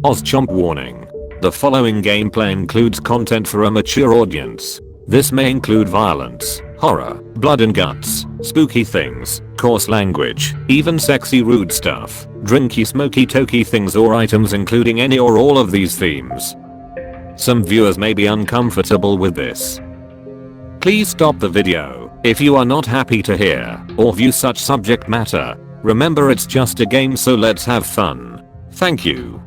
OzChomp warning. The following gameplay includes content for a mature audience. This may include violence, horror, blood and guts, spooky things, coarse language, even sexy rude stuff, drinky smoky tokey things or items including any or all of these themes. Some viewers may be uncomfortable with this. Please stop the video if you are not happy to hear or view such subject matter. Remember, it's just a game, so let's have fun. Thank you.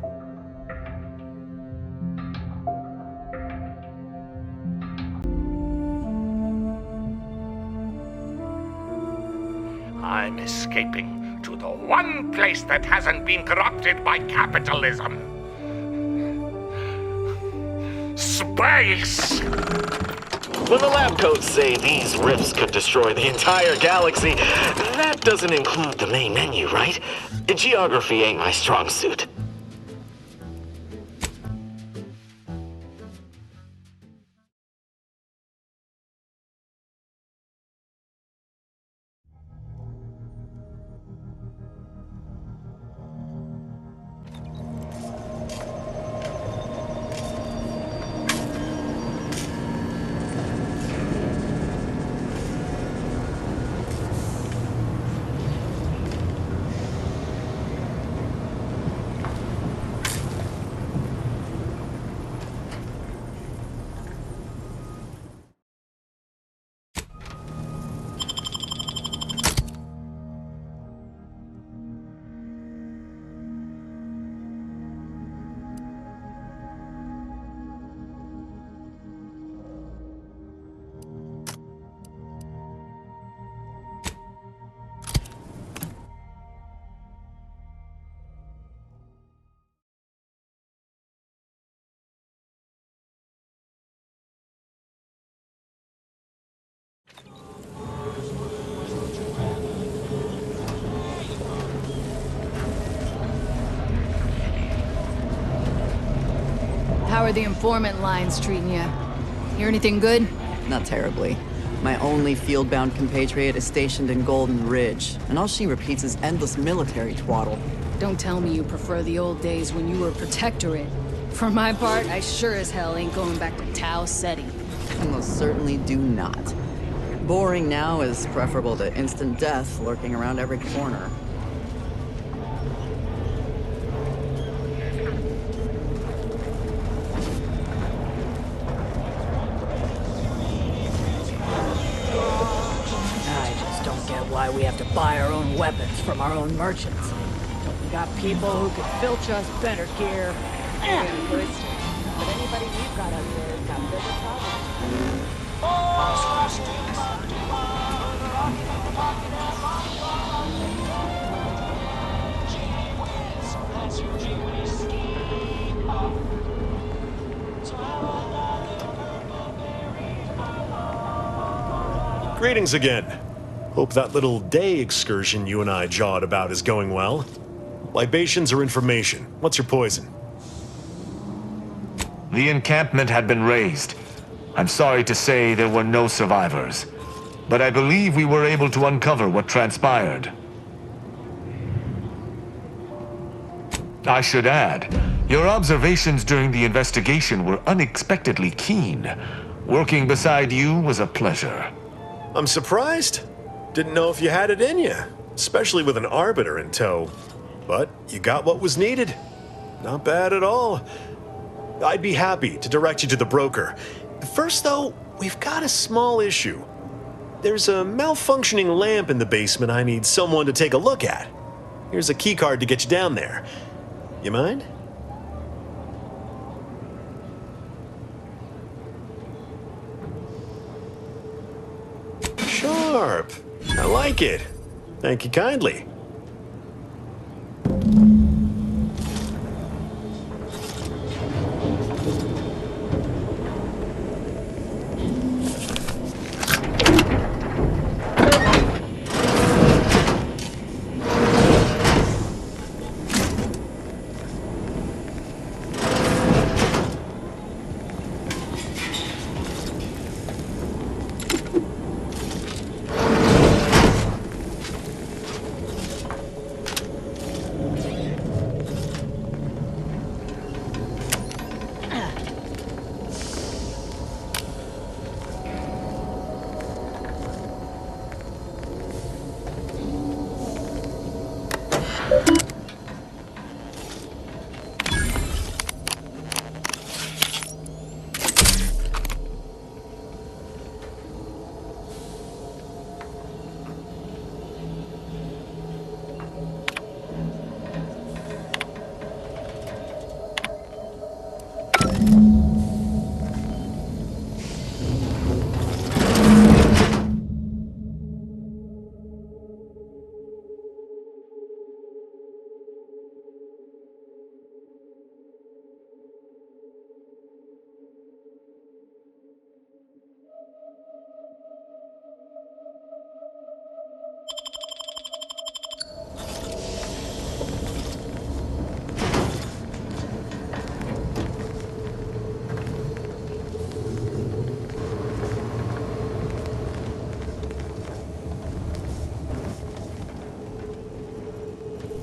I'm escaping to the one place that hasn't been corrupted by capitalism. Space! When the lab coats say these rifts could destroy the entire galaxy, that doesn't include the main menu, right? Geography ain't my strong suit. How are the informant lines treating you? Hear anything good? Not terribly. My only field-bound compatriot is stationed in Golden Ridge, and all she repeats is endless military twaddle. Don't tell me you prefer the old days when you were protectorate. For my part, I sure as hell ain't going back to Tau Ceti. I most certainly do not. Boring now is preferable to instant death lurking around every corner. Why we have to buy our own weapons from our own merchants. But we got people who could filch us better gear. But anybody we've got out there has got bigger problems. Greetings again. Hope that little day excursion you and I jawed about is going well. Libations or information? What's your poison? The encampment had been razed. I'm sorry to say there were no survivors, but I believe we were able to uncover what transpired. I should add, your observations during the investigation were unexpectedly keen. Working beside you was a pleasure. I'm surprised. Didn't know if you had it in you, especially with an arbiter in tow. But you got what was needed. Not bad at all. I'd be happy to direct you to the broker. First, though, we've got a small issue. There's a malfunctioning lamp in the basement I need someone to take a look at. Here's a keycard to get you down there. You mind? Sharp. I like it. Thank you kindly.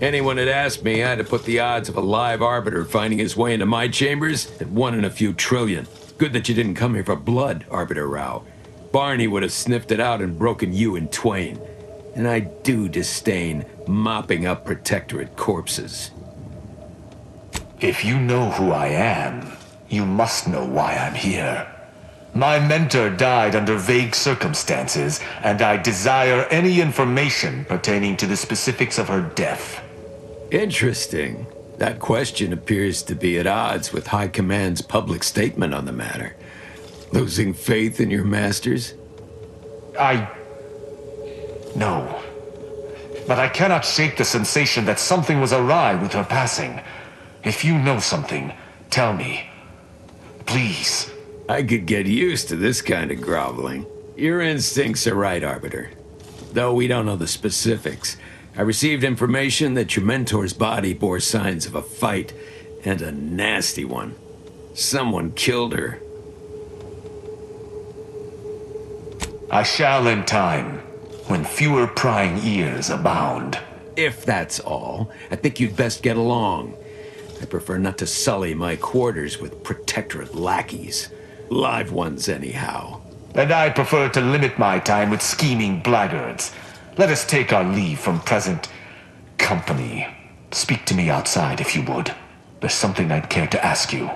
Anyone had asked me, I'd have put the odds of a live arbiter finding his way into my chambers at 1 in a few trillion. Good that you didn't come here for blood, Arbiter Rao. Barney would have sniffed it out and broken you in twain. And I do disdain mopping up Protectorate corpses. If you know who I am, you must know why I'm here. My mentor died under vague circumstances, and I desire any information pertaining to the specifics of her death. Interesting. That question appears to be at odds with High Command's public statement on the matter. Losing faith in your masters? No. But I cannot shake the sensation that something was awry with her passing. If you know something, tell me. Please. I could get used to this kind of groveling. Your instincts are right, Arbiter. Though we don't know the specifics. I received information that your mentor's body bore signs of a fight, and a nasty one. Someone killed her. I shall in time, when fewer prying ears abound. If that's all, I think you'd best get along. I prefer not to sully my quarters with Protectorate lackeys. Live ones, anyhow. And I prefer to limit my time with scheming blackguards. Let us take our leave from present company. Speak to me outside, if you would. There's something I'd care to ask you.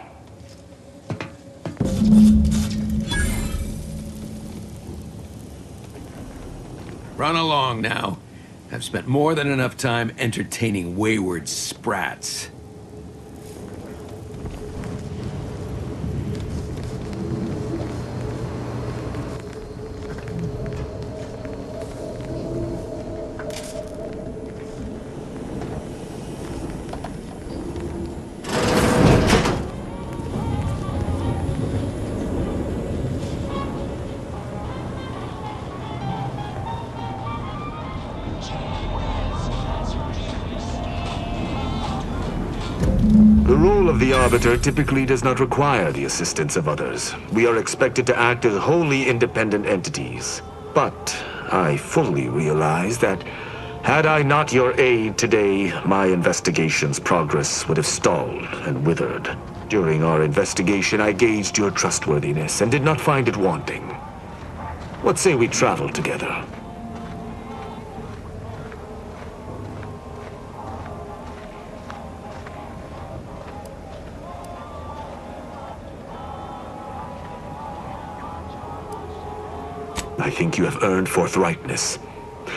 Run along now. I've spent more than enough time entertaining wayward sprats. The role of the Arbiter typically does not require the assistance of others. We are expected to act as wholly independent entities. But I fully realize that had I not your aid today, my investigation's progress would have stalled and withered. During our investigation, I gauged your trustworthiness and did not find it wanting. What say we travel together? I think you have earned forthrightness.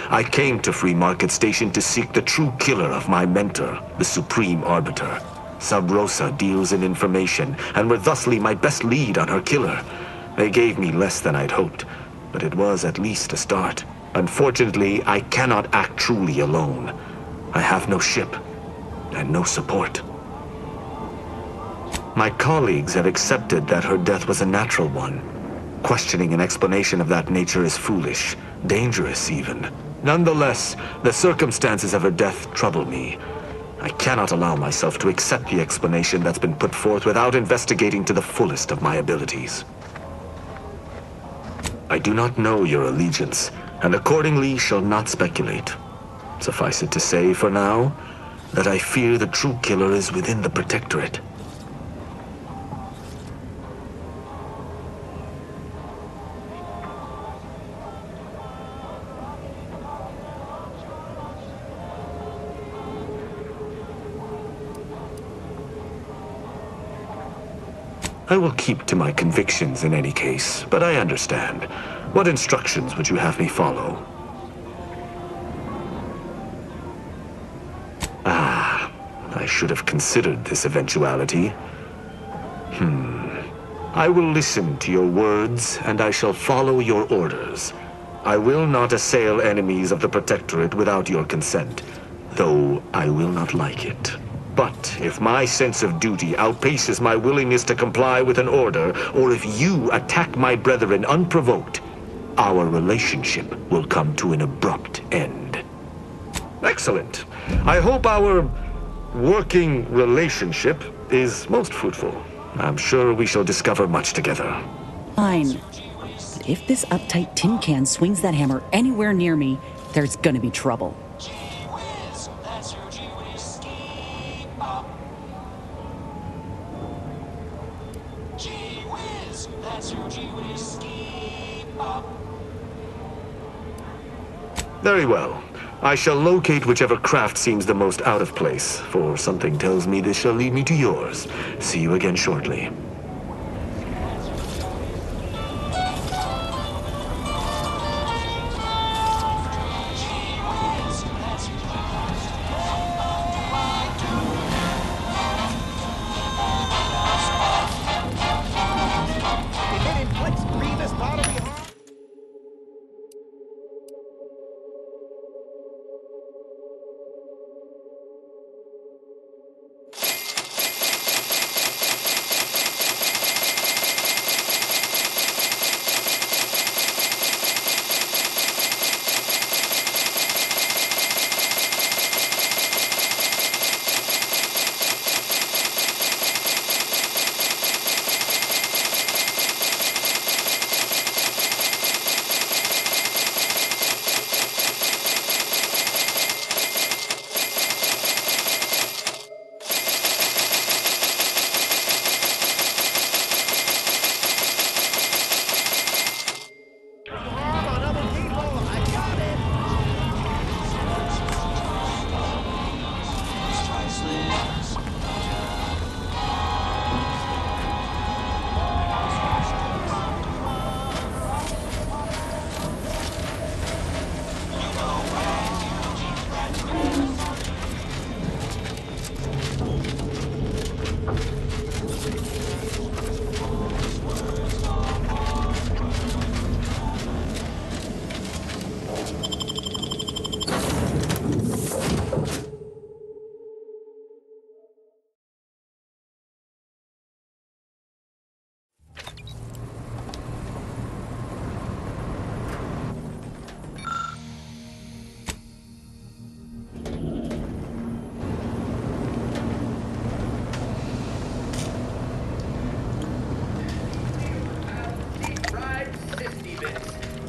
I came to Free Market Station to seek the true killer of my mentor, the Supreme Arbiter. Sub Rosa deals in information, and were thusly my best lead on her killer. They gave me less than I'd hoped, but it was at least a start. Unfortunately, I cannot act truly alone. I have no ship, and no support. My colleagues have accepted that her death was a natural one. Questioning an explanation of that nature is foolish, dangerous even. Nonetheless, the circumstances of her death trouble me. I cannot allow myself to accept the explanation that's been put forth without investigating to the fullest of my abilities. I do not know your allegiance, and accordingly shall not speculate. Suffice it to say, for now, that I fear the true killer is within the Protectorate. I will keep to my convictions in any case, but I understand. What instructions would you have me follow? I should have considered this eventuality. I will listen to your words, and I shall follow your orders. I will not assail enemies of the Protectorate without your consent, though I will not like it. But if my sense of duty outpaces my willingness to comply with an order, or if you attack my brethren unprovoked, our relationship will come to an abrupt end. Excellent. I hope our working relationship is most fruitful. I'm sure we shall discover much together. Fine. But if this uptight tin can swings that hammer anywhere near me, there's gonna be trouble. Gee whiz, that's your gee whiz. Very well. I shall locate whichever craft seems the most out of place, for something tells me this shall lead me to yours. See you again shortly.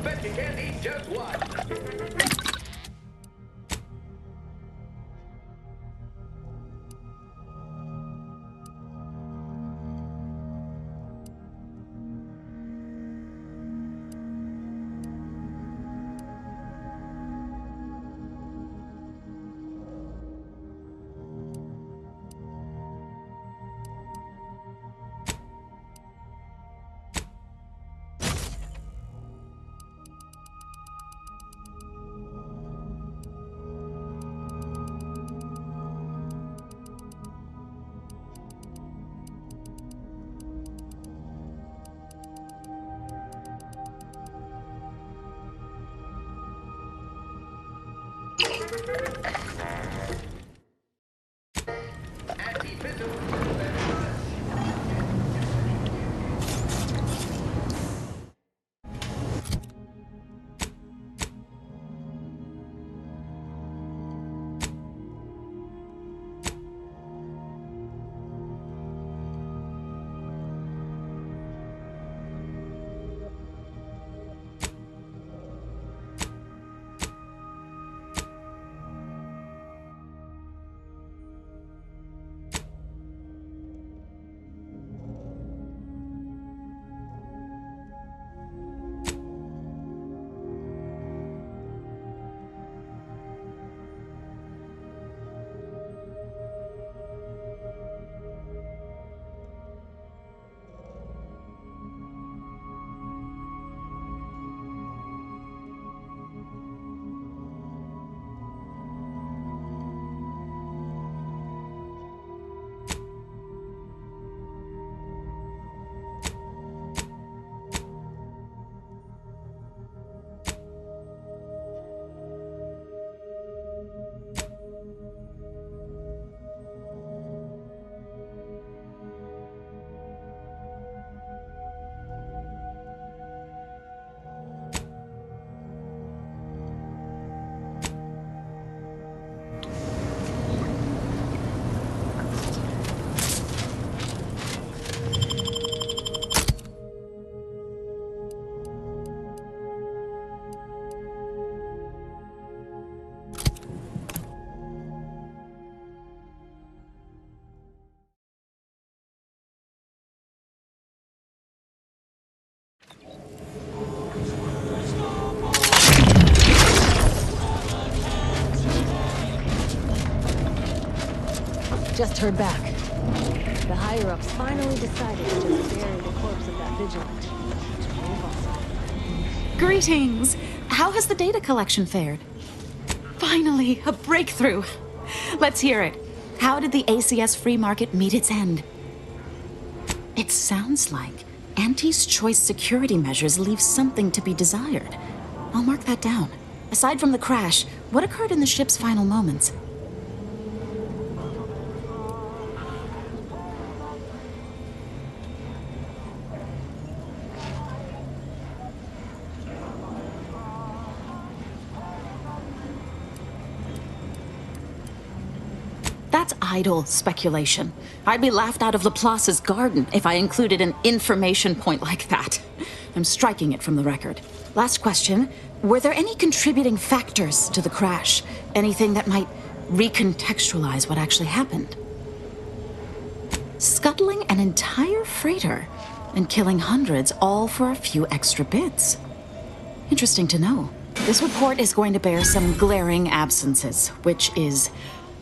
Bet you can't eat just one. Just heard back. The higher-ups finally decided to just bury the corpse of that vigilant. Move on. Greetings! How has the data collection fared? Finally, a breakthrough! Let's hear it. How did the ACS free market meet its end? It sounds like Auntie's choice security measures leave something to be desired. I'll mark that down. Aside from the crash, what occurred in the ship's final moments? That's idle speculation. I'd be laughed out of Laplace's garden if I included an information point like that. I'm striking it from the record. Last question. Were there any contributing factors to the crash? Anything that might recontextualize what actually happened? Scuttling an entire freighter and killing hundreds all for a few extra bits. Interesting to know. This report is going to bear some glaring absences, which is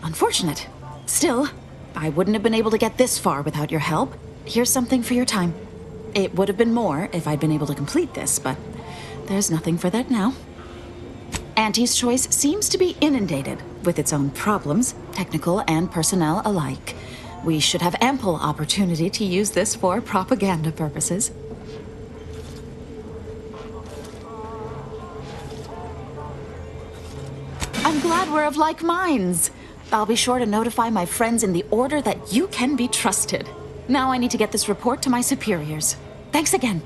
unfortunate. Still, I wouldn't have been able to get this far without your help. Here's something for your time. It would have been more if I'd been able to complete this, but there's nothing for that now. Auntie's choice seems to be inundated with its own problems, technical and personnel alike. We should have ample opportunity to use this for propaganda purposes. I'm glad we're of like minds. I'll be sure to notify my friends in the order that you can be trusted. Now I need to get this report to my superiors. Thanks again.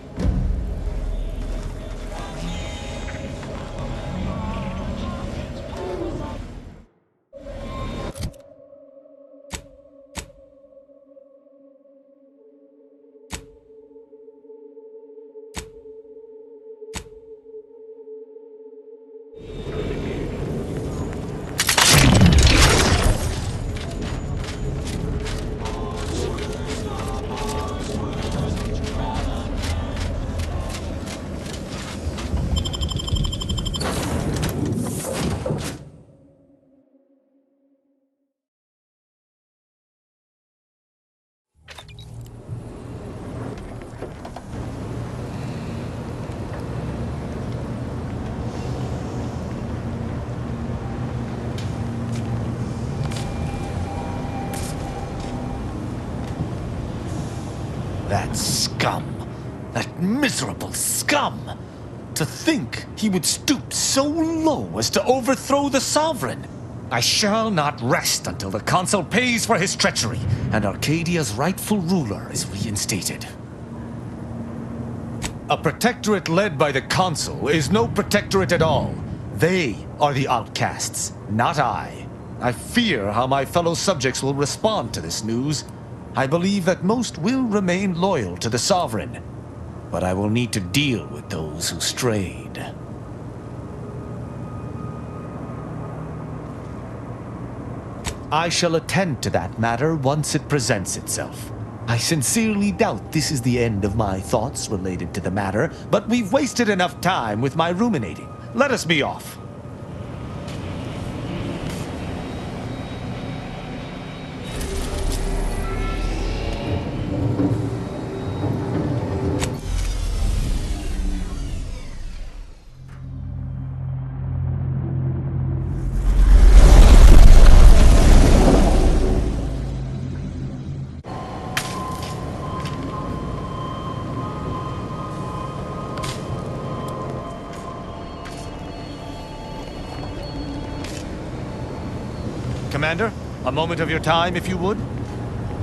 That scum! That miserable scum! To think he would stoop so low as to overthrow the Sovereign! I shall not rest until the Consul pays for his treachery, and Arcadia's rightful ruler is reinstated. A protectorate led by the Consul is no protectorate at all. They are the outcasts, not I. I fear how my fellow subjects will respond to this news. I believe that most will remain loyal to the Sovereign, but I will need to deal with those who strayed. I shall attend to that matter once it presents itself. I sincerely doubt this is the end of my thoughts related to the matter, but we've wasted enough time with my ruminating. Let us be off. Commander, a moment of your time, if you would.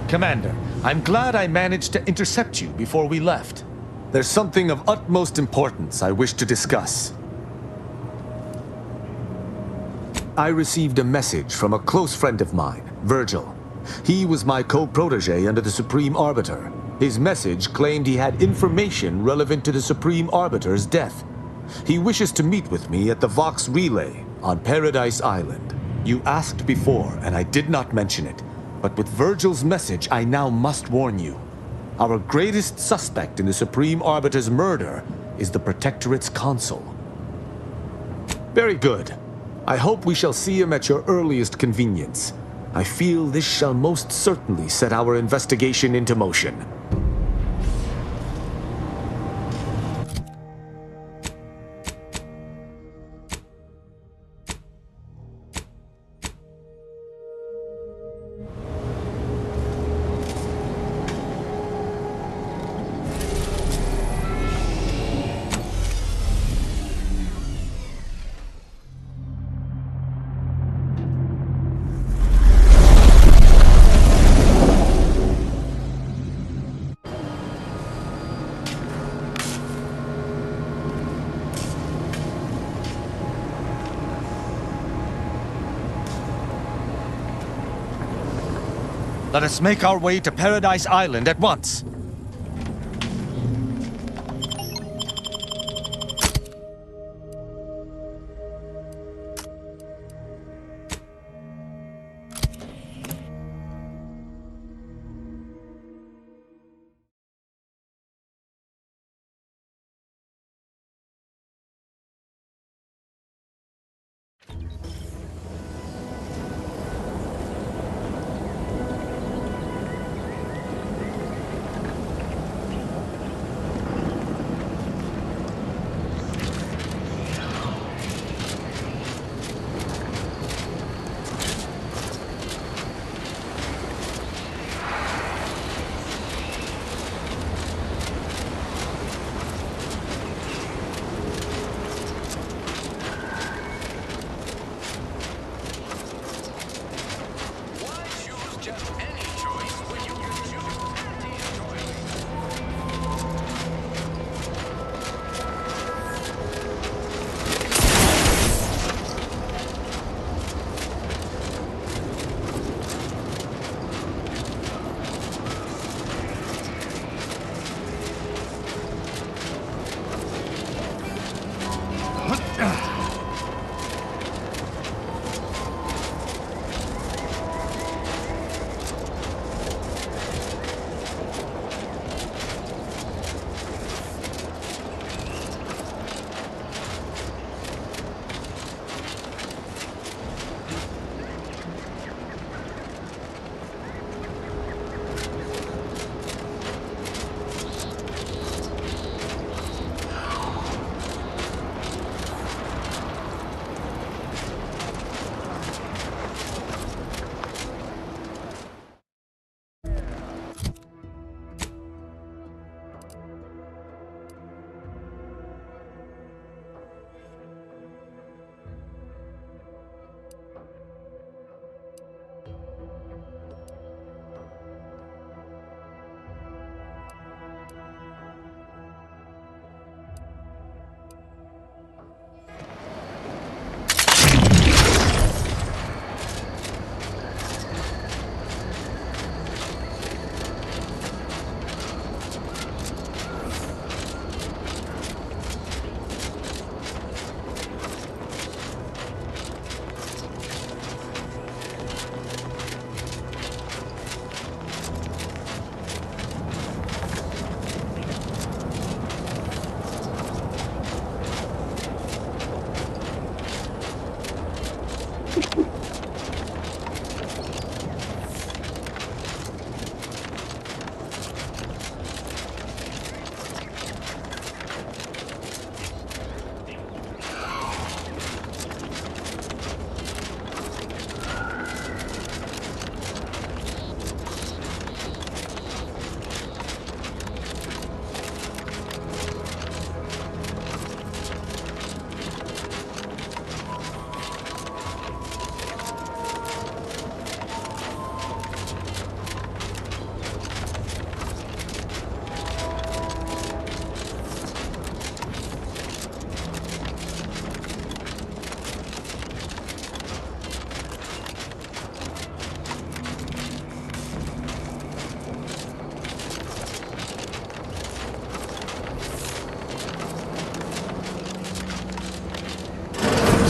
Commander, I'm glad I managed to intercept you before we left. There's something of utmost importance I wish to discuss. I received a message from a close friend of mine, Virgil. He was my co-protege under the Supreme Arbiter. His message claimed he had information relevant to the Supreme Arbiter's death. He wishes to meet with me at the Vox Relay on Paradise Island. You asked before, and I did not mention it, but with Virgil's message, I now must warn you. Our greatest suspect in the Supreme Arbiter's murder is the Protectorate's Consul. Very good. I hope we shall see him at your earliest convenience. I feel this shall most certainly set our investigation into motion. Let us make our way to Paradise Island at once.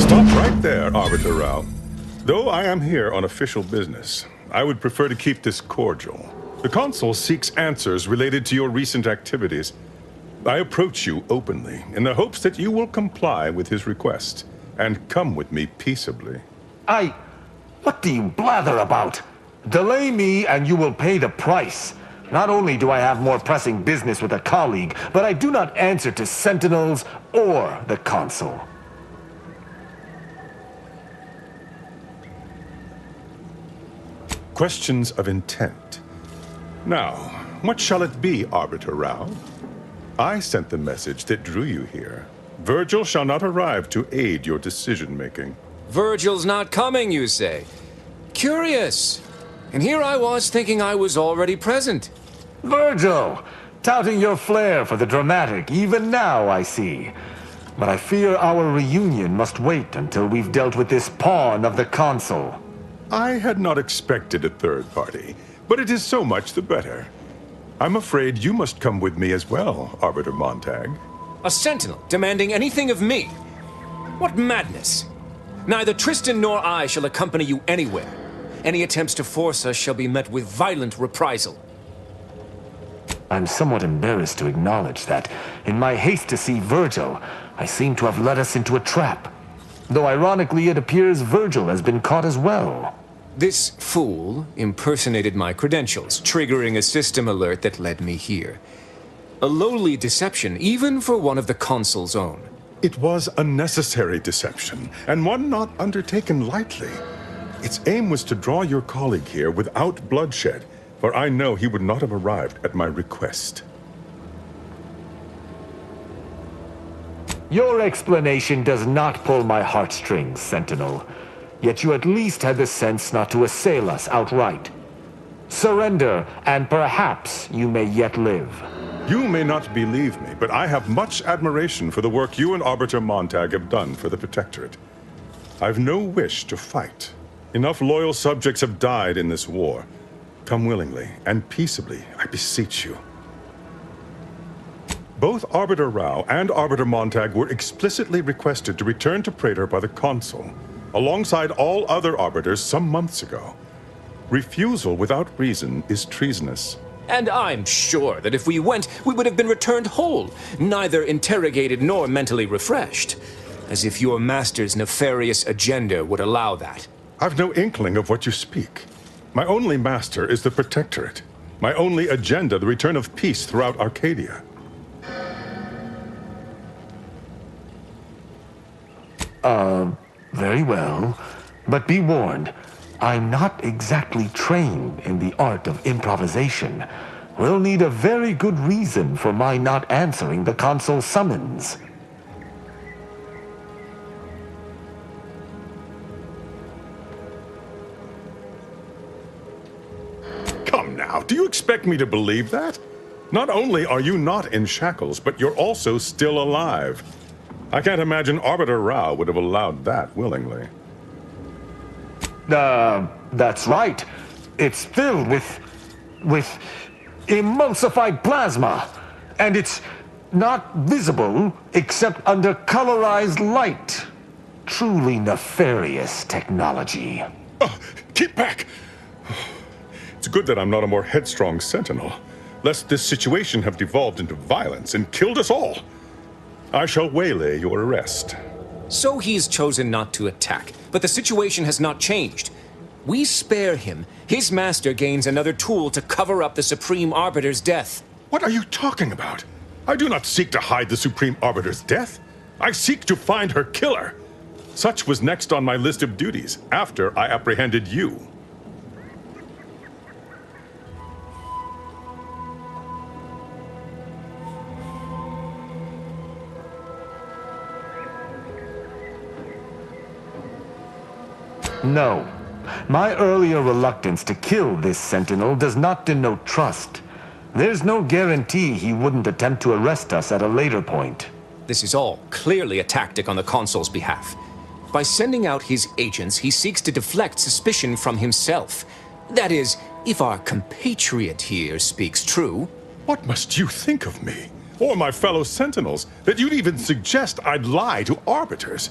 Stop right there, Arbiter Rao. Though I am here on official business, I would prefer to keep this cordial. The Consul seeks answers related to your recent activities. I approach you openly in the hopes that you will comply with his request and come with me peaceably. What do you blather about? Delay me and you will pay the price. Not only do I have more pressing business with a colleague, but I do not answer to Sentinels or the Consul. Questions of intent. Now, what shall it be, Arbiter Rao? I sent the message that drew you here. Virgil shall not arrive to aid your decision-making. Virgil's not coming, you say? Curious. And here I was thinking I was already present. Virgil! Touting your flair for the dramatic, even now, I see. But I fear our reunion must wait until we've dealt with this pawn of the Consul. I had not expected a third party, but it is so much the better. I'm afraid you must come with me as well, Arbiter Montag. A sentinel demanding anything of me? What madness! Neither Tristan nor I shall accompany you anywhere. Any attempts to force us shall be met with violent reprisal. I'm somewhat embarrassed to acknowledge that, in my haste to see Virgil, I seem to have led us into a trap. Though ironically, it appears Virgil has been caught as well. This fool impersonated my credentials, triggering a system alert that led me here. A lowly deception, even for one of the Consul's own. It was a necessary deception, and one not undertaken lightly. Its aim was to draw your colleague here without bloodshed, for I know he would not have arrived at my request. Your explanation does not pull my heartstrings, Sentinel. Yet you at least had the sense not to assail us outright. Surrender, and perhaps you may yet live. You may not believe me, but I have much admiration for the work you and Arbiter Montag have done for the Protectorate. I've no wish to fight. Enough loyal subjects have died in this war. Come willingly and peaceably, I beseech you. Both Arbiter Rao and Arbiter Montag were explicitly requested to return to Praetor by the Consul, alongside all other Arbiters some months ago. Refusal without reason is treasonous. And I'm sure that if we went, we would have been returned whole, neither interrogated nor mentally refreshed. As if your master's nefarious agenda would allow that. I've no inkling of what you speak. My only master is the Protectorate. My only agenda, the return of peace throughout Arcadia. Very well. But be warned, I'm not exactly trained in the art of improvisation. We'll need a very good reason for my not answering the Consul's summons. Come now, do you expect me to believe that? Not only are you not in shackles, but you're also still alive. I can't imagine Arbiter Rao would have allowed that willingly. That's right. It's filled with emulsified plasma. And it's not visible except under colorized light. Truly nefarious technology. Oh, keep back! It's good that I'm not a more headstrong sentinel, lest this situation have devolved into violence and killed us all. I shall waylay your arrest. So he's chosen not to attack, but the situation has not changed. We spare him. His master gains another tool to cover up the Supreme Arbiter's death. What are you talking about? I do not seek to hide the Supreme Arbiter's death. I seek to find her killer. Such was next on my list of duties, after I apprehended you. No. My earlier reluctance to kill this Sentinel does not denote trust. There's no guarantee he wouldn't attempt to arrest us at a later point. This is all clearly a tactic on the Consul's behalf. By sending out his agents, he seeks to deflect suspicion from himself. That is, if our compatriot here speaks true. What must you think of me, or my fellow Sentinels, that you'd even suggest I'd lie to Arbiters?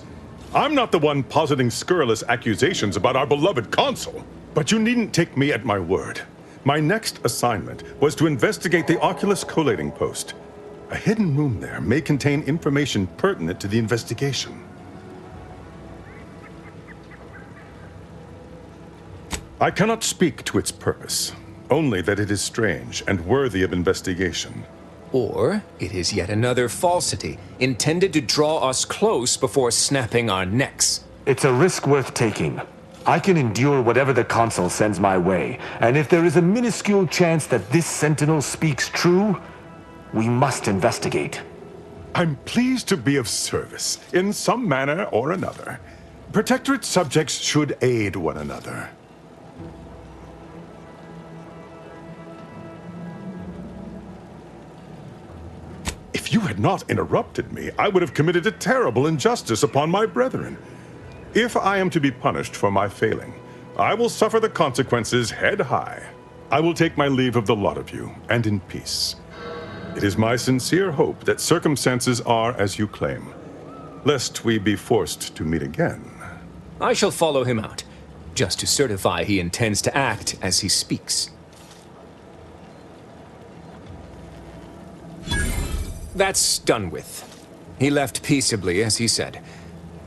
I'm not the one positing scurrilous accusations about our beloved Consul. But you needn't take me at my word. My next assignment was to investigate the Oculus collating post. A hidden room there may contain information pertinent to the investigation. I cannot speak to its purpose, only that it is strange and worthy of investigation. Or it is yet another falsity, intended to draw us close before snapping our necks. It's a risk worth taking. I can endure whatever the Consul sends my way, and if there is a minuscule chance that this Sentinel speaks true, we must investigate. I'm pleased to be of service, in some manner or another. Protectorate subjects should aid one another. If you had not interrupted me, I would have committed a terrible injustice upon my brethren. If I am to be punished for my failing, I will suffer the consequences head high. I will take my leave of the lot of you, and in peace. It is my sincere hope that circumstances are as you claim, lest we be forced to meet again. I shall follow him out, just to certify he intends to act as he speaks. That's done with. He left peaceably, as he said,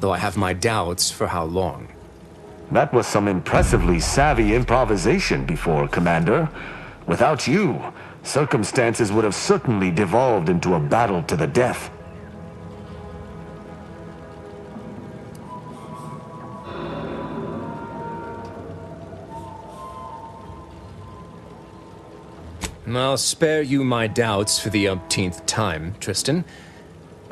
though I have my doubts for how long. That was some impressively savvy improvisation before, Commander. Without you, circumstances would have certainly devolved into a battle to the death. I'll spare you my doubts for the umpteenth time, Tristan.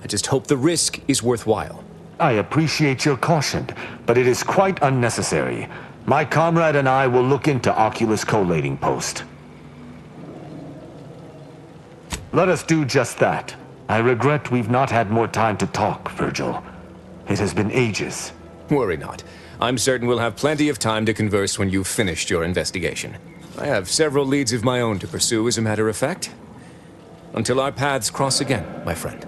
I just hope the risk is worthwhile. I appreciate your caution, but it is quite unnecessary. My comrade and I will look into Oculus collating post. Let us do just that. I regret we've not had more time to talk, Virgil. It has been ages. Worry not. I'm certain we'll have plenty of time to converse when you've finished your investigation. I have several leads of my own to pursue, as a matter of fact. Until our paths cross again, my friend.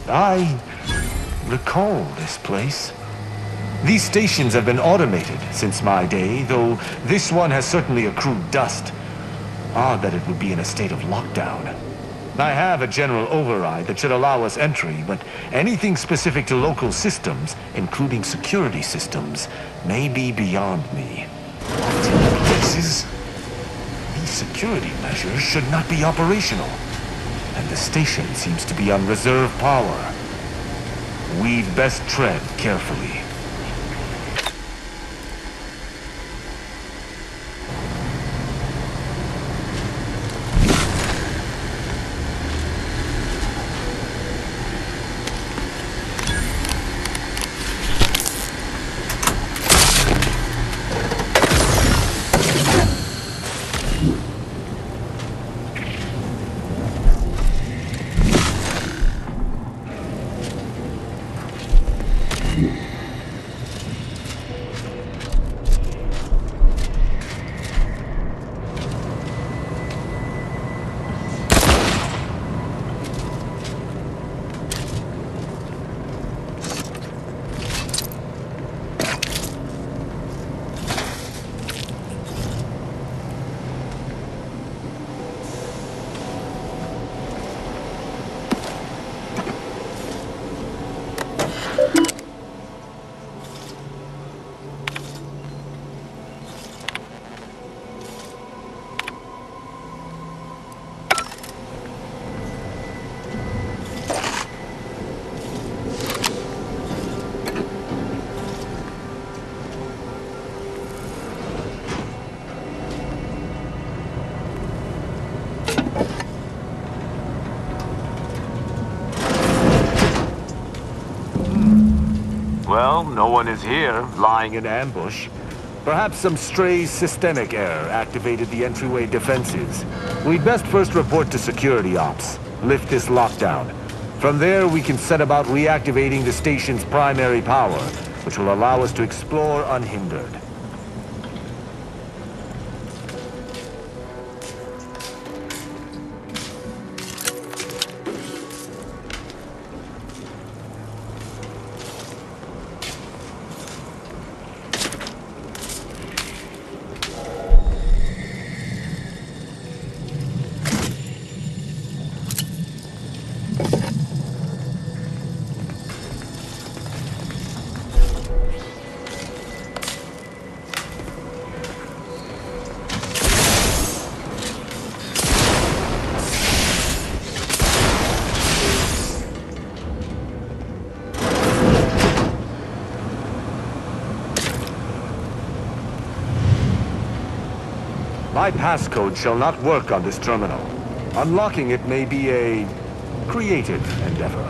I recall this place. These stations have been automated since my day, though this one has certainly accrued dust. Odd that it would be in a state of lockdown. I have a general override that should allow us entry, but anything specific to local systems, including security systems, may be beyond me. Locked in places? These security measures should not be operational. And the station seems to be on reserve power. We'd best tread carefully. Well, no one is here, lying in ambush. Perhaps some stray systemic error activated the entryway defenses. We'd best first report to security ops. Lift this lockdown. From there, we can set about reactivating the station's primary power, which will allow us to explore unhindered. My passcode shall not work on this terminal. Unlocking it may be a creative endeavor.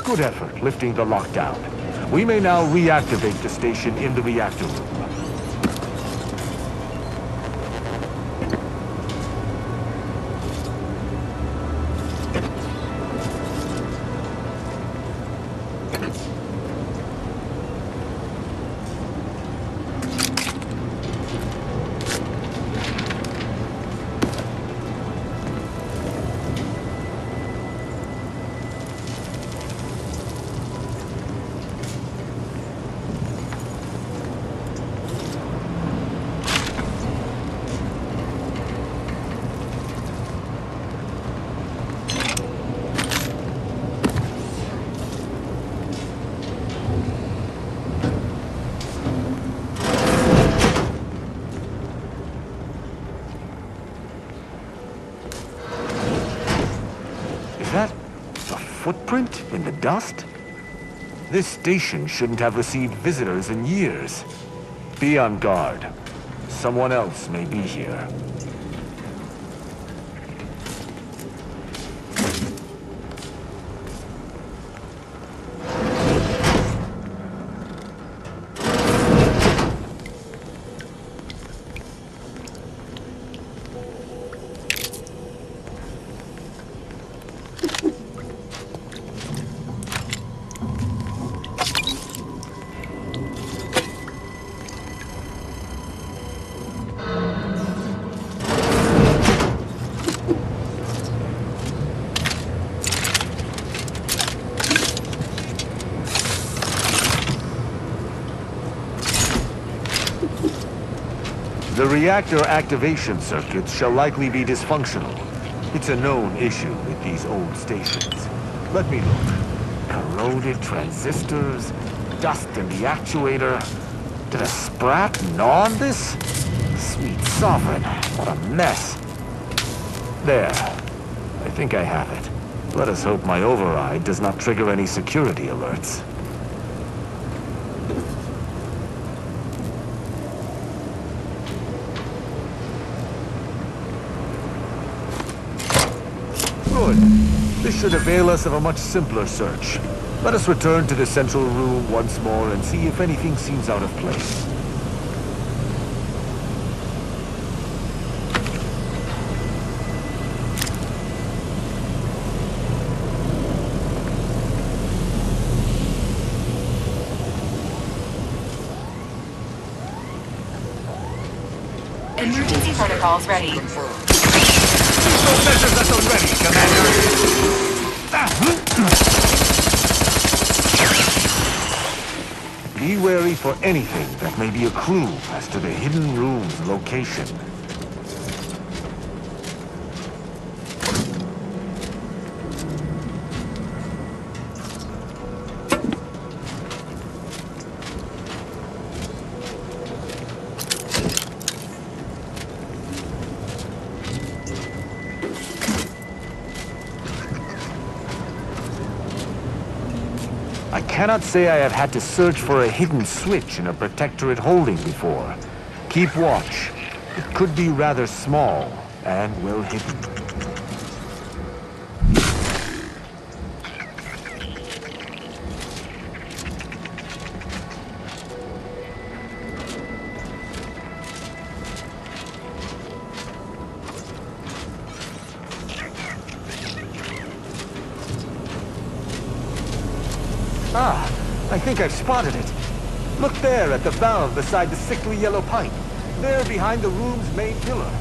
Good effort lifting the lockdown. We may now reactivate the station in the reactor room. Footprint in the dust? This station shouldn't have received visitors in years. Be on guard. Someone else may be here. The reactor activation circuits shall likely be dysfunctional. It's a known issue with these old stations. Let me look. Corroded transistors, dust in the actuator. Did a sprat gnaw on this? Sweet sovereign, what a mess. There. I think I have it. Let us hope my override does not trigger any security alerts. Good. This should avail us of a much simpler search. Let us return to the central room once more and see if anything seems out of place. Emergency protocols ready. Measures at the ready, Commander! Be wary for anything that may be a clue as to the hidden room's location. I cannot say I have had to search for a hidden switch in a Protectorate holding before. Keep watch. It could be rather small and well hidden. Ah, I think I've spotted it. Look there at the valve beside the sickly yellow pipe. There behind the room's main pillar.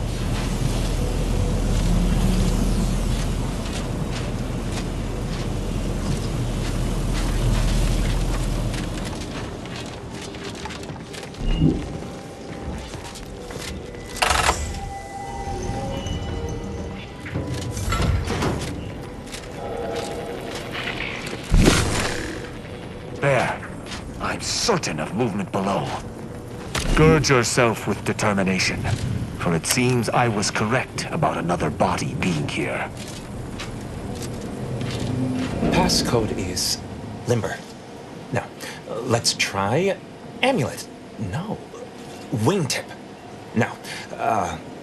There. I'm certain of movement below. Gird yourself with determination, for it seems I was correct about another body being here. Passcode is limber. Now, let's try amulet. No, wingtip. Now,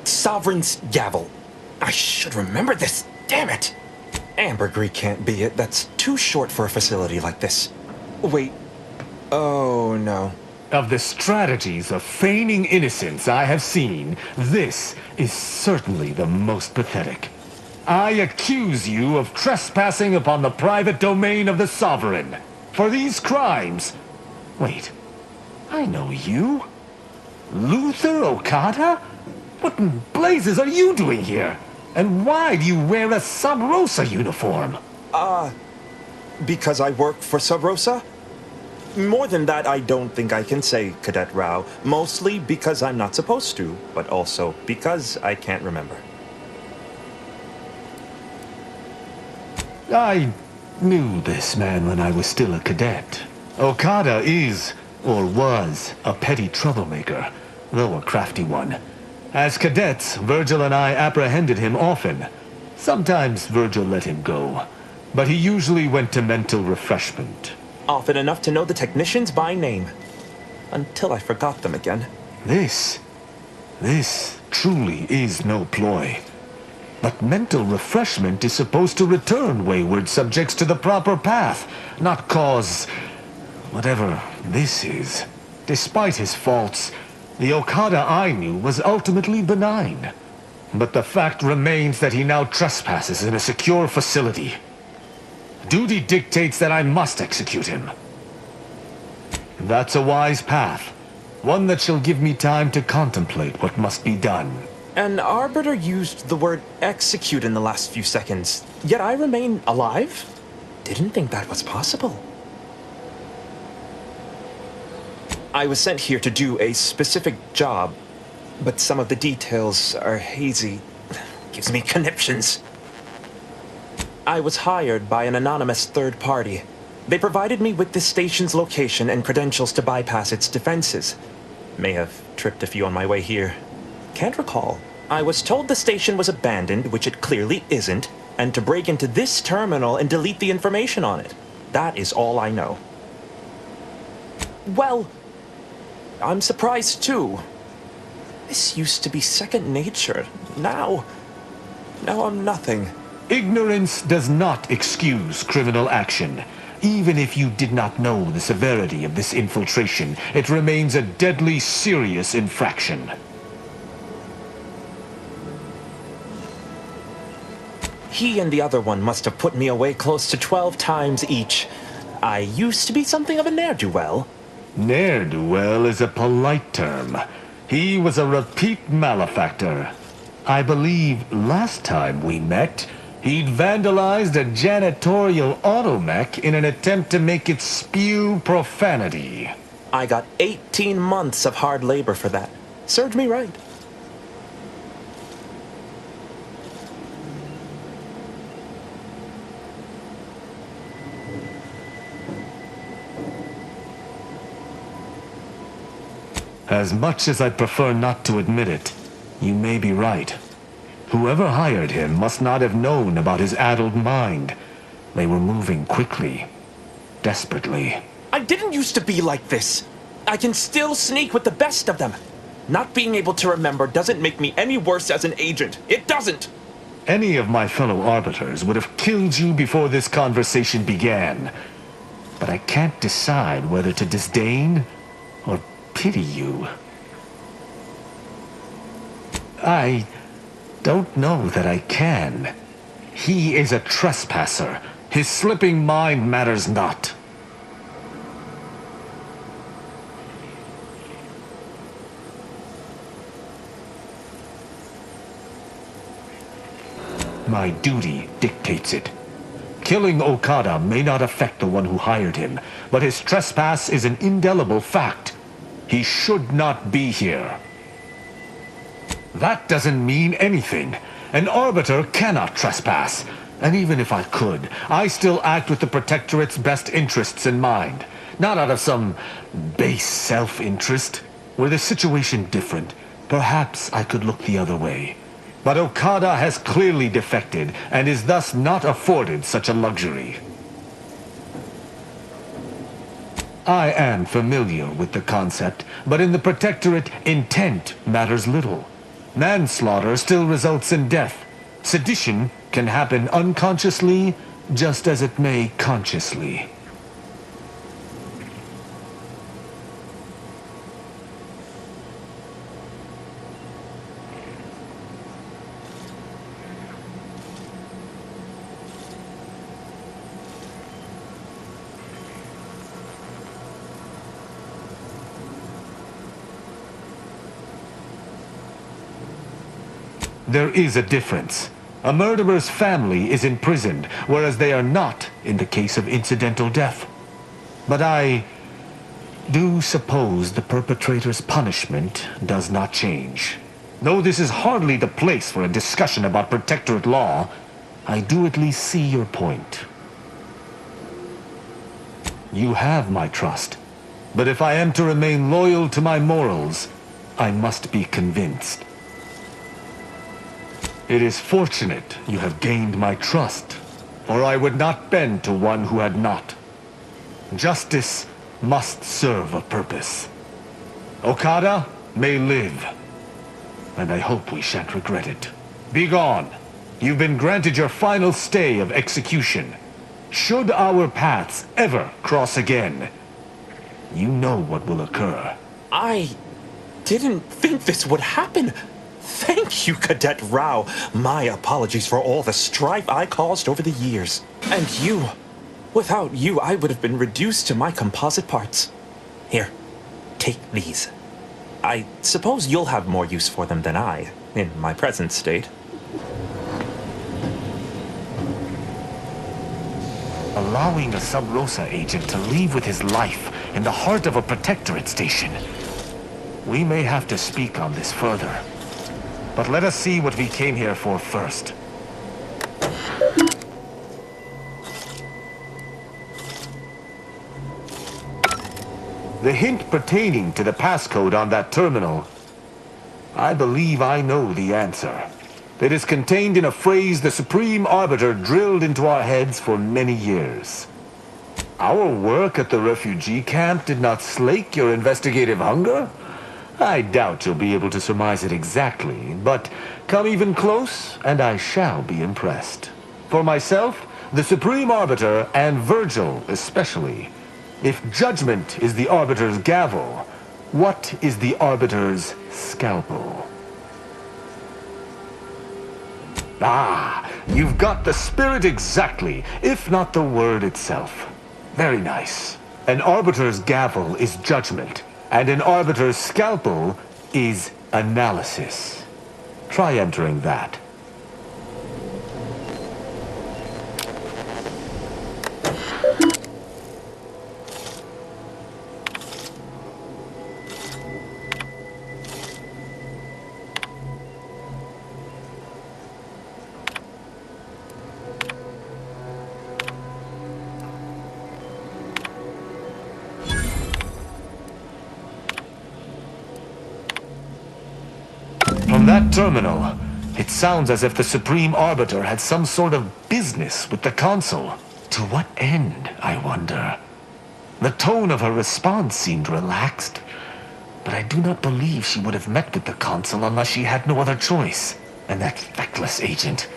sovereign's gavel. I should remember this. Damn it! Ambergris can't be it. That's too short for a facility like this. Wait. Oh, no. Of the strategies of feigning innocence I have seen, this is certainly the most pathetic. I accuse you of trespassing upon the private domain of the Sovereign. For these crimes... Wait. I know you. Luther Okada? What in blazes are you doing here? And why do you wear a Sub Rosa uniform? Because I work for Sub Rosa? More than that, I don't think I can say, Cadet Rao. Mostly because I'm not supposed to, but also because I can't remember. I knew this man when I was still a cadet. Okada is, or was, a petty troublemaker, though a crafty one. As cadets, Virgil and I apprehended him often. Sometimes Virgil let him go, but he usually went to mental refreshment. Often enough to know the technicians by name. Until I forgot them again. This truly is no ploy. But mental refreshment is supposed to return wayward subjects to the proper path, not cause... whatever this is. Despite his faults, the Okada I knew was ultimately benign. But the fact remains that he now trespasses in a secure facility. Duty dictates that I must execute him. That's a wise path. One that shall give me time to contemplate what must be done. An Arbiter used the word execute in the last few seconds, yet I remain alive? Didn't think that was possible. I was sent here to do a specific job. but some of the details are hazy. Gives me conniptions. I was hired by an anonymous third party. They provided me with the station's location and credentials to bypass its defenses. May have tripped a few on my way here. Can't recall. I was told the station was abandoned, which it clearly isn't, and to break into this terminal and delete the information on it. That is all I know. Well, I'm surprised too. This used to be second nature. Now I'm nothing. Ignorance does not excuse criminal action. Even if you did not know the severity of this infiltration, it remains a deadly serious infraction. He and the other one must have put me away close to 12 times each. I used to be something of a ne'er-do-well. Ne'er-do-well is a polite term. He was a repeat malefactor. I believe last time we met, he'd vandalized a janitorial automech in an attempt to make it spew profanity. I got 18 months of hard labor for that. Served me right. As much as I prefer not to admit it, you may be right. Whoever hired him must not have known about his addled mind. They were moving quickly, desperately. I didn't used to be like this. I can still sneak with the best of them. Not being able to remember doesn't make me any worse as an agent. It doesn't. Any of my fellow arbiters would have killed you before this conversation began. But I can't decide whether to disdain or pity you. I don't know that I can. He is a trespasser. His slipping mind matters not. My duty dictates it. Killing Okada may not affect the one who hired him, but his trespass is an indelible fact. He should not be here. That doesn't mean anything. An arbiter cannot trespass. And even if I could, I still act with the Protectorate's best interests in mind. Not out of some base self-interest. Were the situation different, perhaps I could look the other way. But Okada has clearly defected, and is thus not afforded such a luxury. I am familiar with the concept, but in the Protectorate, intent matters little. Manslaughter still results in death. Sedition can happen unconsciously, just as it may consciously. There is a difference. A murderer's family is imprisoned, whereas they are not in the case of incidental death. But I do suppose the perpetrator's punishment does not change. Though this is hardly the place for a discussion about Protectorate law, I do at least see your point. You have my trust, but if I am to remain loyal to my morals, I must be convinced. It is fortunate you have gained my trust, or I would not bend to one who had not. Justice must serve a purpose. Okada may live, and I hope we shan't regret it. Be gone. You've been granted your final stay of execution. Should our paths ever cross again, you know what will occur. I didn't think this would happen. Thank you, Cadet Rao. My apologies for all the strife I caused over the years. And you. Without you, I would have been reduced to my composite parts. Here, take these. I suppose you'll have more use for them than I, in my present state. Allowing a Sub Rosa agent to leave with his life in the heart of a Protectorate station. We may have to speak on this further. But let us see what we came here for first. The hint pertaining to the passcode on that terminal, I believe I know the answer. It is contained in a phrase the Supreme Arbiter drilled into our heads for many years. Our work at the refugee camp did not slake your investigative hunger? I doubt you'll be able to surmise it exactly, but come even close, and I shall be impressed. For myself, the Supreme Arbiter, and Virgil especially, if judgment is the Arbiter's gavel, what is the Arbiter's scalpel? Ah, you've got the spirit exactly, if not the word itself. Very nice. An Arbiter's gavel is judgment, and an Arbiter's scalpel is analysis. Try entering that. From that terminal, it sounds as if the Supreme Arbiter had some sort of business with the Consul. To what end, I wonder? The tone of her response seemed relaxed, but I do not believe she would have met with the Consul unless she had no other choice. And that feckless agent.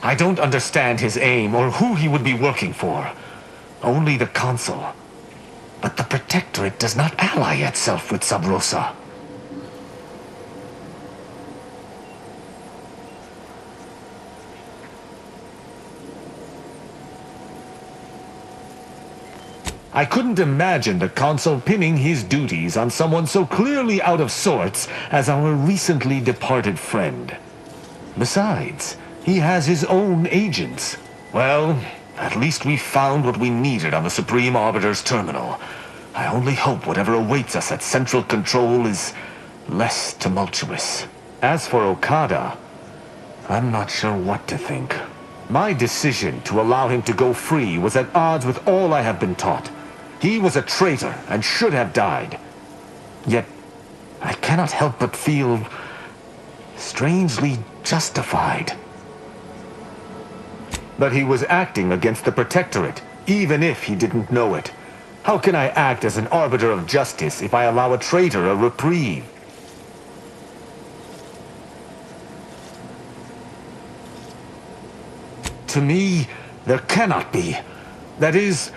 I don't understand his aim or who he would be working for. Only the Consul. But the Protectorate does not ally itself with Sub Rosa. I couldn't imagine the Consul pinning his duties on someone so clearly out of sorts as our recently departed friend. Besides, he has his own agents. Well, at least we found what we needed on the Supreme Arbiter's terminal. I only hope whatever awaits us at Central Control is less tumultuous. As for Okada, I'm not sure what to think. My decision to allow him to go free was at odds with all I have been taught. He was a traitor and should have died. Yet, I cannot help but feel strangely justified. But he was acting against the Protectorate, even if he didn't know it. How can I act as an arbiter of justice if I allow a traitor a reprieve? To me, there cannot be. That is,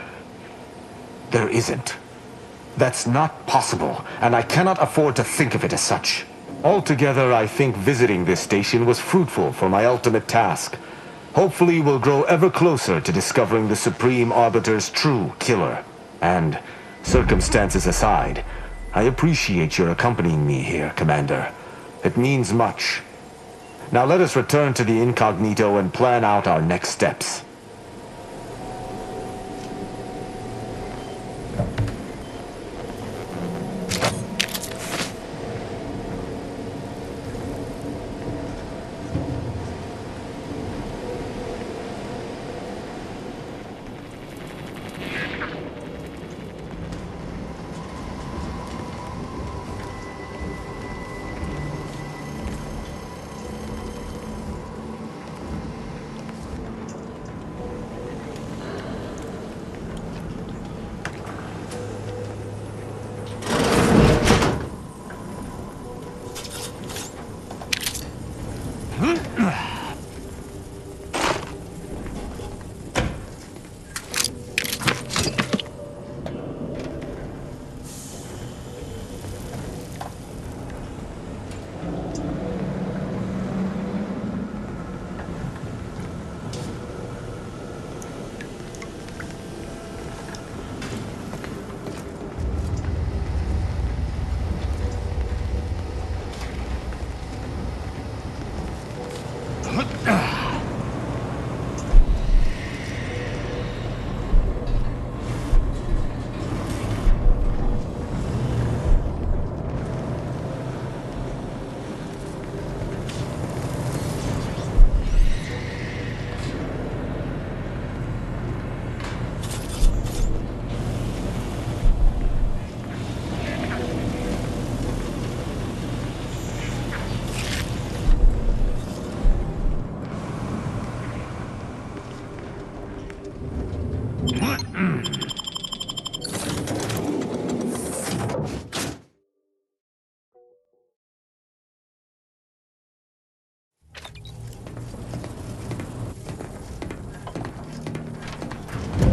there isn't. That's not possible, and I cannot afford to think of it as such. Altogether, I think visiting this station was fruitful for my ultimate task. Hopefully, we'll grow ever closer to discovering the Supreme Arbiter's true killer. And, circumstances aside, I appreciate your accompanying me here, Commander. It means much. Now let us return to the incognito and plan out our next steps.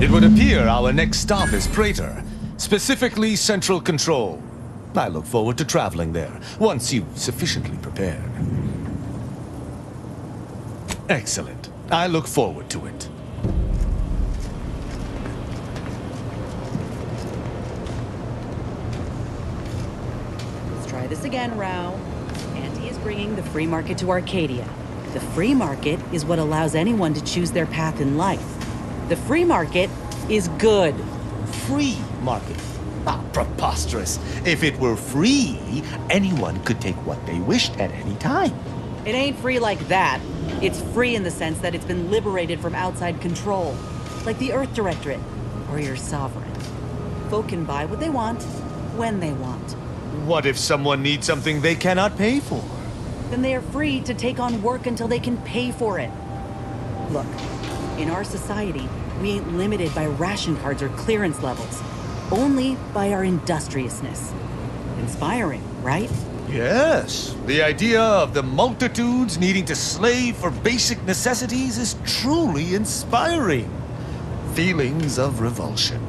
It would appear our next stop is Praetor, specifically Central Control. I look forward to traveling there, once you've sufficiently prepared. Excellent. I look forward to it. Let's try this again, Rao. Auntie is bringing the free market to Arcadia. The free market is what allows anyone to choose their path in life. The free market is good. Free market? Ah, preposterous. If it were free, anyone could take what they wished at any time. It ain't free like that. It's free in the sense that it's been liberated from outside control. Like the Earth Directorate, or your sovereign. Folk can buy what they want, when they want. What if someone needs something they cannot pay for? Then they are free to take on work until they can pay for it. Look, in our society, we ain't limited by ration cards or clearance levels. Only by our industriousness. Inspiring, right? Yes. The idea of the multitudes needing to slave for basic necessities is truly inspiring. Feelings of revulsion.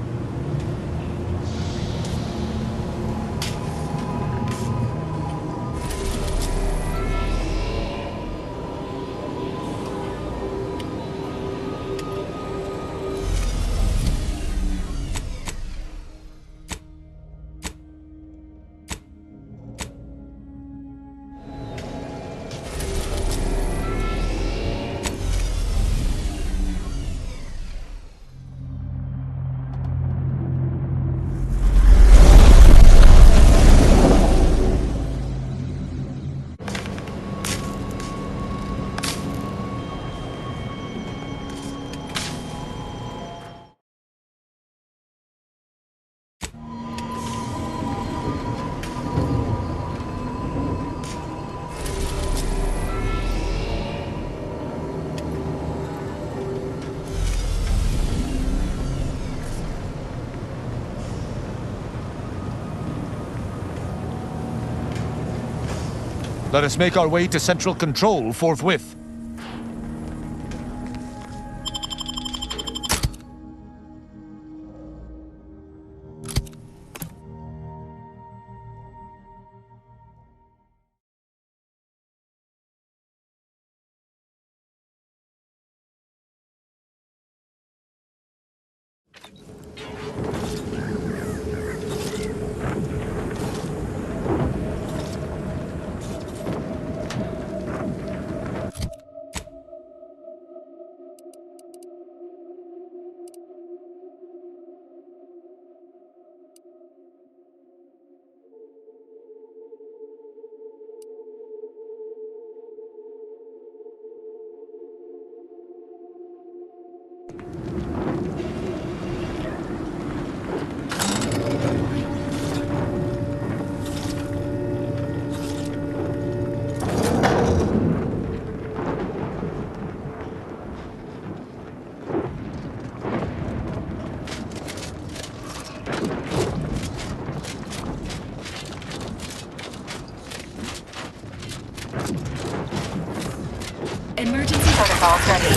Let us make our way to Central Control forthwith. Emergency protocols ready.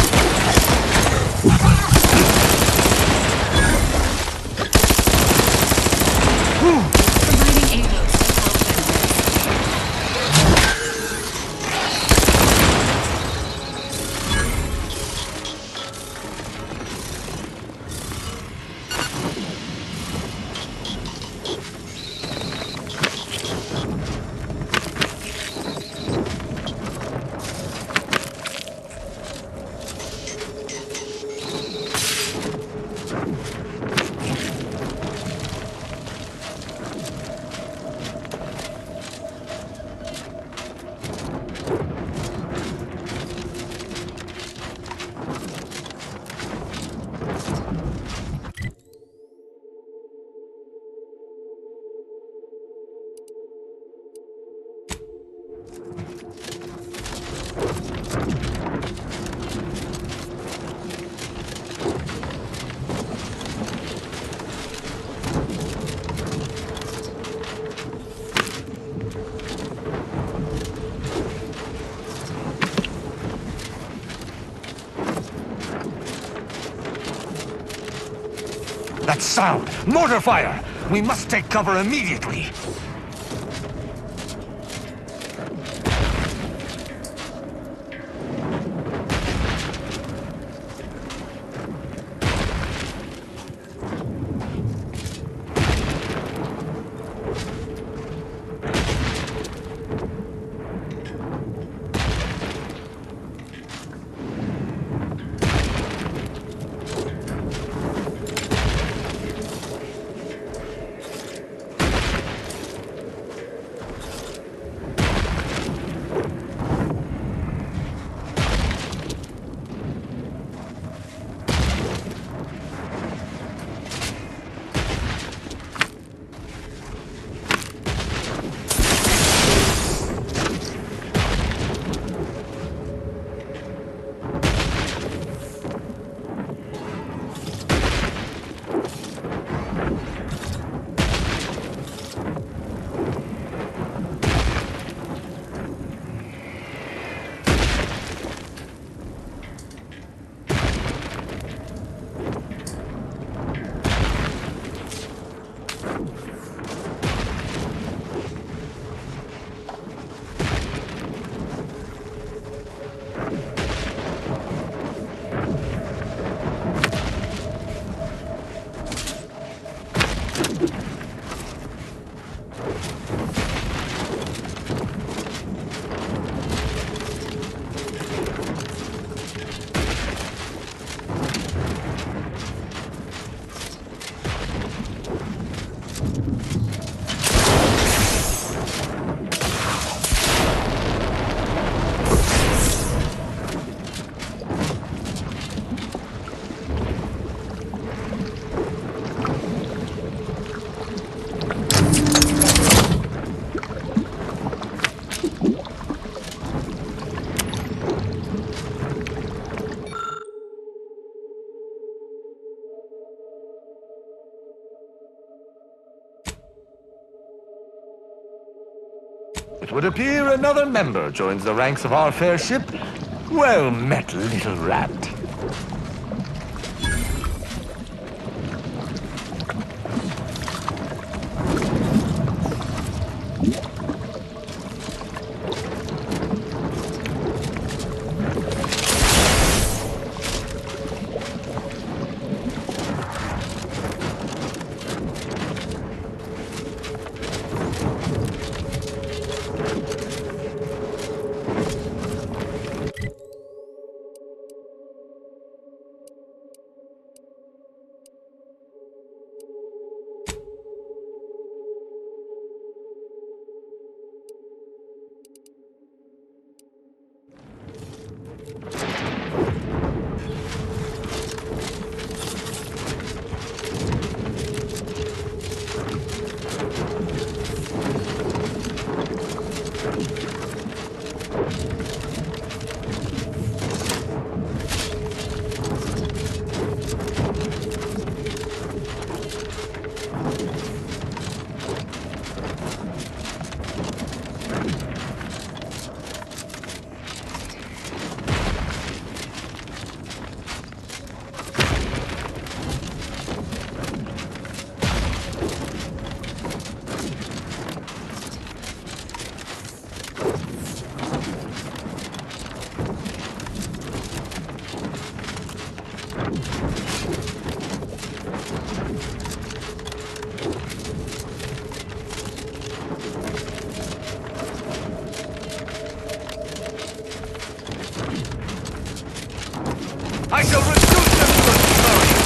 Providing aid. That sound! Mortar fire! We must take cover immediately! It would appear another member joins the ranks of our fair ship. Well met, little rat. I shall reduce them to a slurry!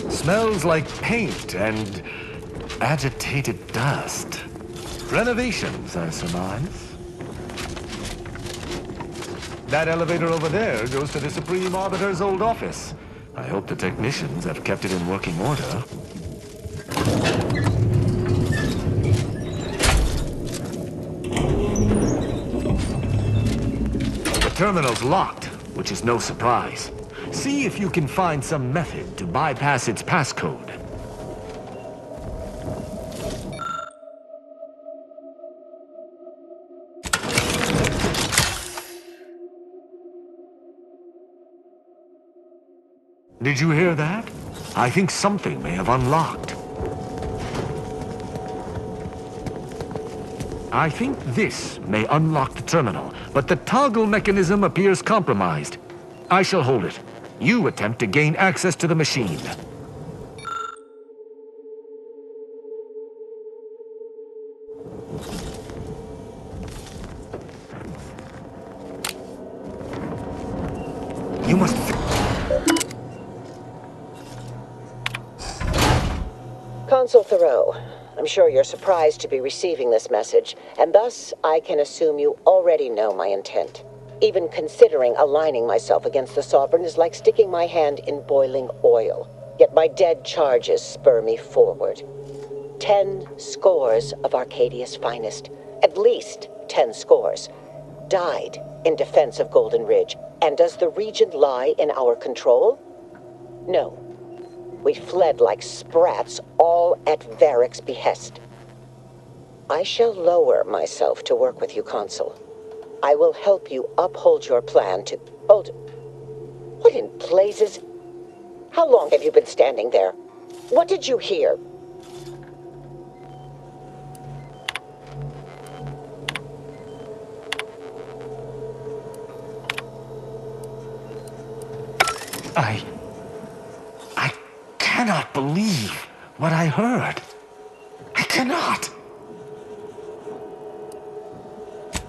Smells like paint and agitated dust. Renovations, I surmise. That elevator over there goes to the Supreme Arbiter's old office. I hope the technicians have kept it in working order. The terminal's locked, which is no surprise. See if you can find some method to bypass its passcode. Did you hear that? I think something may have unlocked. I think this may unlock the terminal, but the toggle mechanism appears compromised. I shall hold it. You attempt to gain access to the machine. You must... Consul Thoreau, I'm sure you're surprised to be receiving this message, and thus I can assume you already know my intent. Even considering aligning myself against the Sovereign is like sticking my hand in boiling oil. Yet my dead charges spur me forward. 10 scores of Arcadia's finest, at least 10 scores, died in defense of Golden Ridge. And does the region lie in our control? No. We fled like sprats, all at Varric's behest. I shall lower myself to work with you, Consul. I will help you uphold your plan to... Hold... What in blazes? How long have you been standing there? What did you hear? I cannot believe what I heard. I cannot.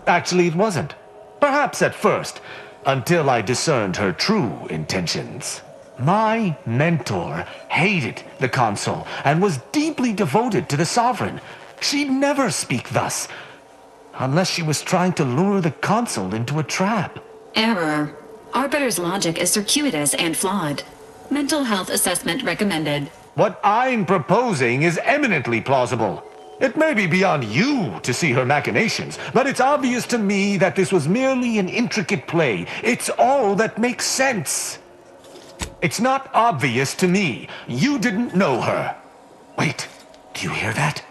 Actually, it wasn't. Perhaps at first, until I discerned her true intentions. My mentor hated the Consul and was deeply devoted to the Sovereign. She'd never speak thus, unless she was trying to lure the Consul into a trap. Error. Arbiter's logic is circuitous and flawed. Mental health assessment recommended. What I'm proposing is eminently plausible. It may be beyond you to see her machinations, but it's obvious to me that this was merely an intricate play. It's all that makes sense. It's not obvious to me. You didn't know her. Wait, do you hear that?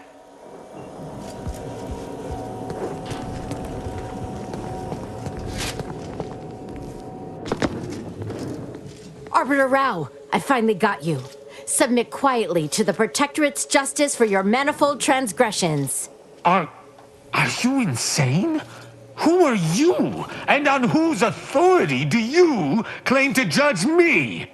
Arbiter Rao, I finally got you. Submit quietly to the Protectorate's justice for your manifold transgressions. Are you insane? Who are you? And on whose authority do you claim to judge me?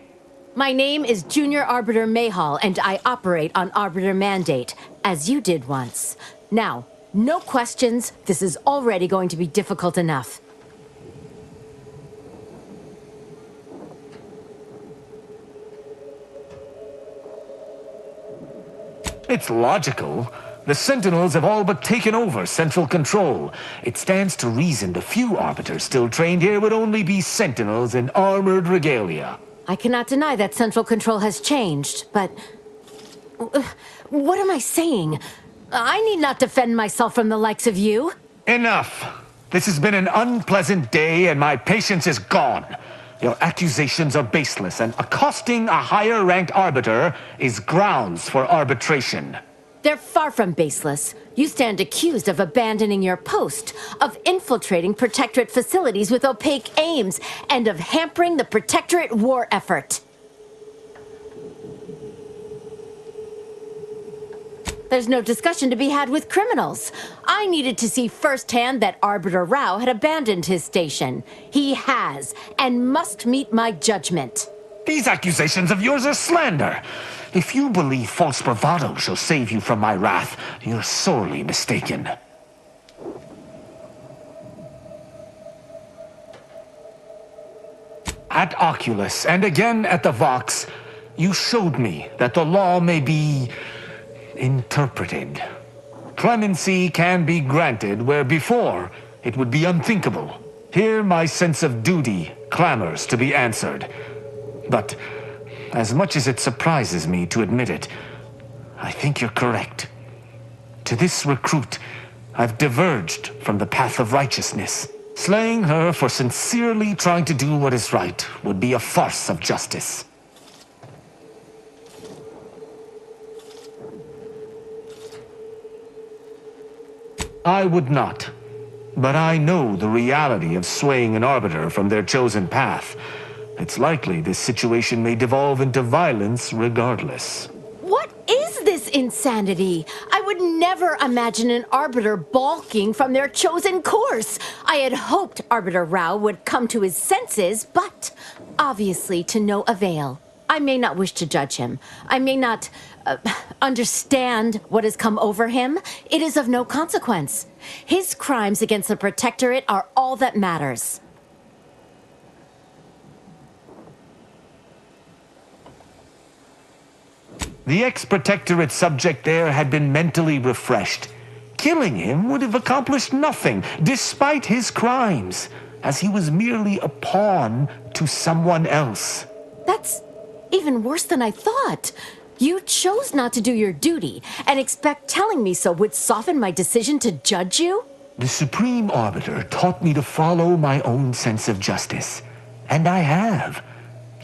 My name is Junior Arbiter Mayhall, and I operate on Arbiter Mandate, as you did once. Now, no questions. This is already going to be difficult enough. It's logical. The Sentinels have all but taken over central control. It stands to reason the few Arbiters still trained here would only be Sentinels in armored regalia. I cannot deny that central control has changed, but... What am I saying? I need not defend myself from the likes of you. Enough! This has been an unpleasant day and my patience is gone. Your accusations are baseless, and accosting a higher-ranked Arbiter is grounds for arbitration. They're far from baseless. You stand accused of abandoning your post, of infiltrating Protectorate facilities with opaque aims, and of hampering the Protectorate war effort. There's no discussion to be had with criminals. I needed to see firsthand that Arbiter Rao had abandoned his station. He has, and must meet my judgment. These accusations of yours are slander. If you believe false bravado shall save you from my wrath, you're sorely mistaken. At Oculus, and again at the Vox, you showed me that the law may be interpreted. Clemency can be granted where before it would be unthinkable. Here my sense of duty clamors to be answered. But as much as it surprises me to admit it, I think you're correct. To this recruit, I've diverged from the path of righteousness. Slaying her for sincerely trying to do what is right would be a farce of justice. I would not. But I know the reality of swaying an arbiter from their chosen path. It's likely this situation may devolve into violence regardless. What is this insanity? I would never imagine an Arbiter balking from their chosen course. I had hoped Arbiter Rao would come to his senses, but obviously to no avail. I may not wish to judge him. I may not understand what has come over him. It is of no consequence. His crimes against the Protectorate are all that matters. The ex-Protectorate subject there had been mentally refreshed. Killing him would have accomplished nothing, despite his crimes, as he was merely a pawn to someone else. That's even worse than I thought. You chose not to do your duty, and expect telling me so would soften my decision to judge you? The Supreme Arbiter taught me to follow my own sense of justice. And I have.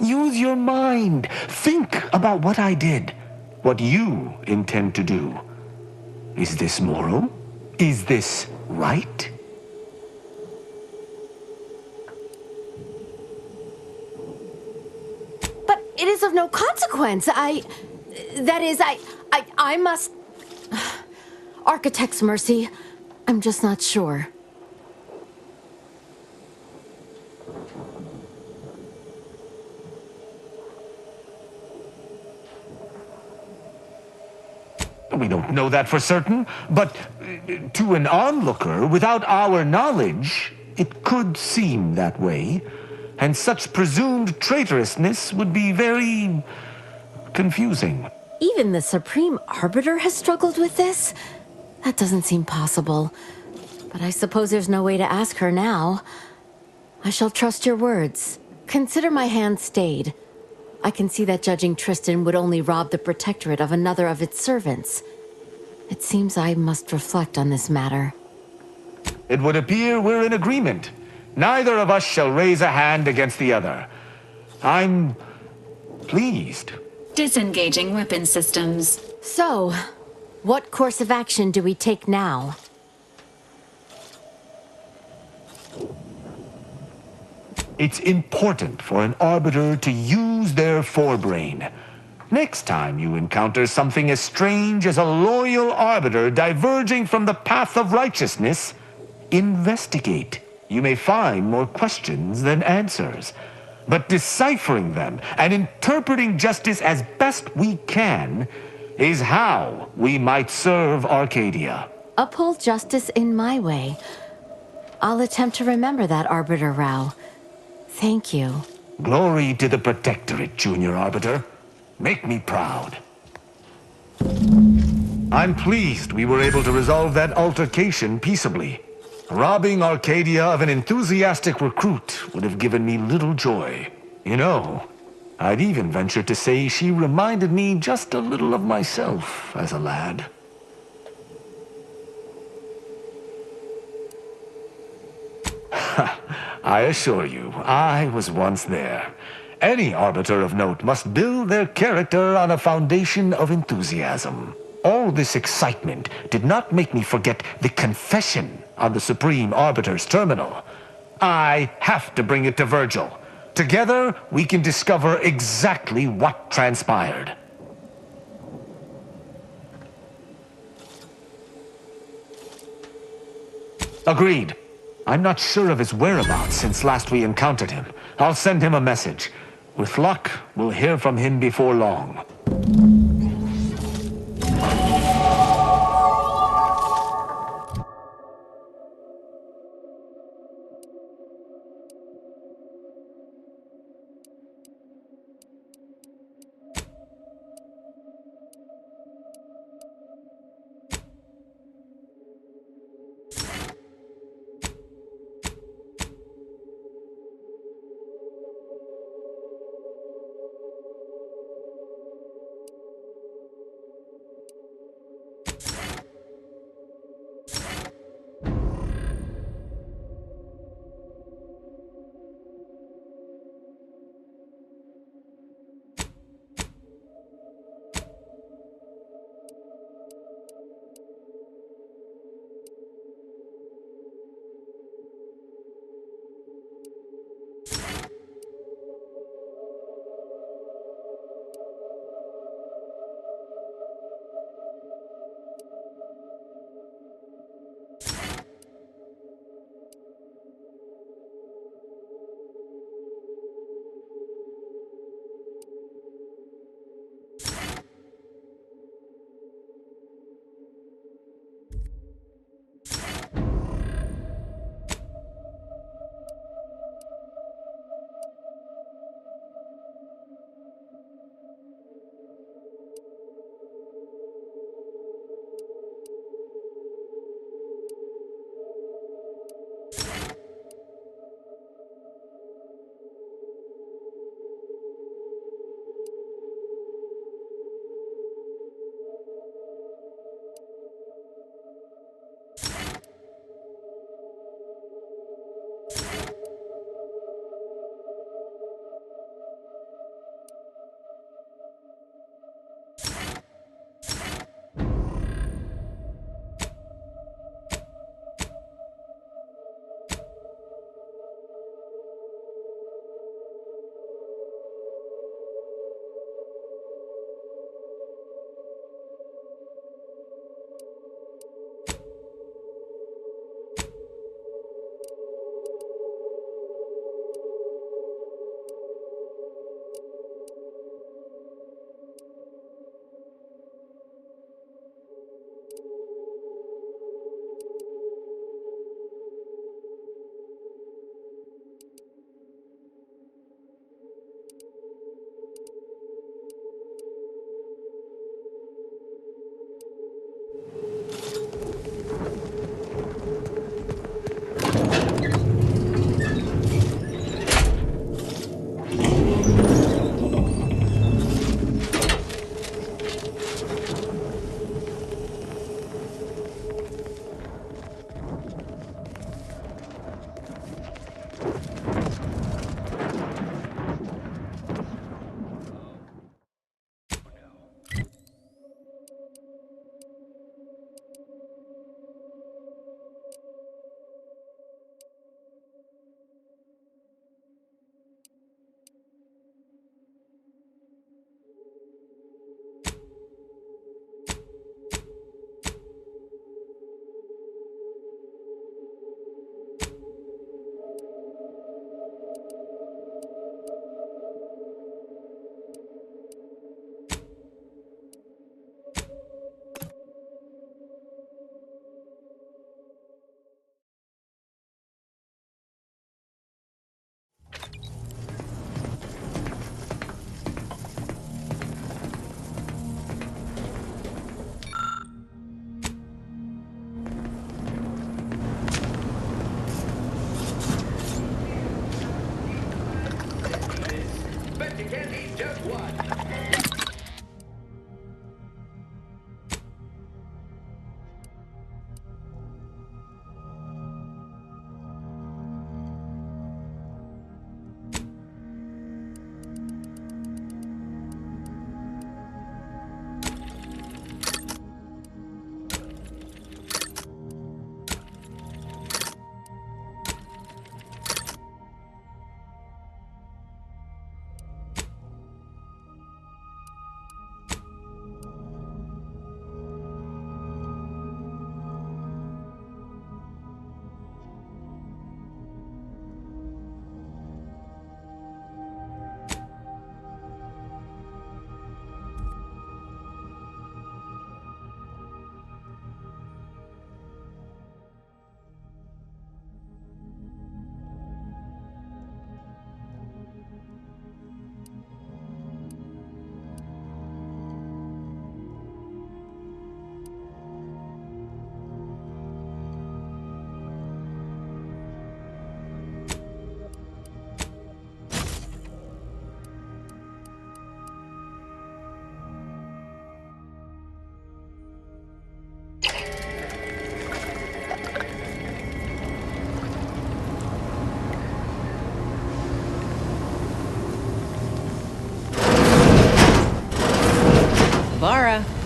Use your mind. Think about what I did. What you intend to do. Is this moral? Is this right? But it is of no consequence. I must... Architect's mercy. I'm just not sure. We don't know that for certain, but to an onlooker, without our knowledge, it could seem that way. And such presumed traitorousness would be very confusing. Even the Supreme Arbiter has struggled with this? That doesn't seem possible. But I suppose there's no way to ask her now. I shall trust your words. Consider my hand stayed. I can see that judging Tristan would only rob the Protectorate of another of its servants. It seems I must reflect on this matter. It would appear we're in agreement. Neither of us shall raise a hand against the other. I'm pleased. Disengaging weapon systems. So, what course of action do we take now? It's important for an Arbiter to use their forebrain. Next time you encounter something as strange as a loyal Arbiter diverging from the path of righteousness, investigate. You may find more questions than answers. But deciphering them and interpreting justice as best we can is how we might serve Arcadia. Uphold justice in my way. I'll attempt to remember that, Arbiter Rao. Thank you. Glory to the Protectorate, Junior Arbiter. Make me proud. I'm pleased we were able to resolve that altercation peaceably. Robbing Arcadia of an enthusiastic recruit would have given me little joy. You know, I'd even venture to say she reminded me just a little of myself as a lad. I assure you, I was once there. Any Arbiter of note must build their character on a foundation of enthusiasm. All this excitement did not make me forget the confession on the Supreme Arbiter's terminal. I have to bring it to Virgil. Together, we can discover exactly what transpired. Agreed. I'm not sure of his whereabouts since last we encountered him. I'll send him a message. With luck, we'll hear from him before long.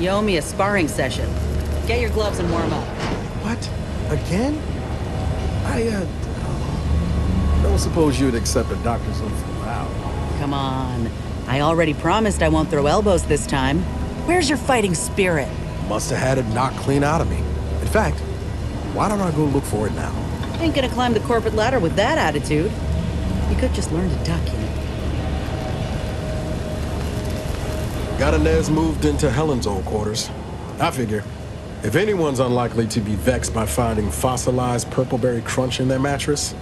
You owe me a sparring session. Get your gloves and warm up. What? Again? I don't suppose you'd accept a doctor's oath for Rao. Come on. I already promised I won't throw elbows this time. Where's your fighting spirit? Must have had it knocked clean out of me. In fact, why don't I go look for it now? Ain't gonna climb the corporate ladder with that attitude. You could just learn to duck, you know. Got Inez moved into Helen's old quarters. I figure, if anyone's unlikely to be vexed by finding fossilized purpleberry crunch in their mattress,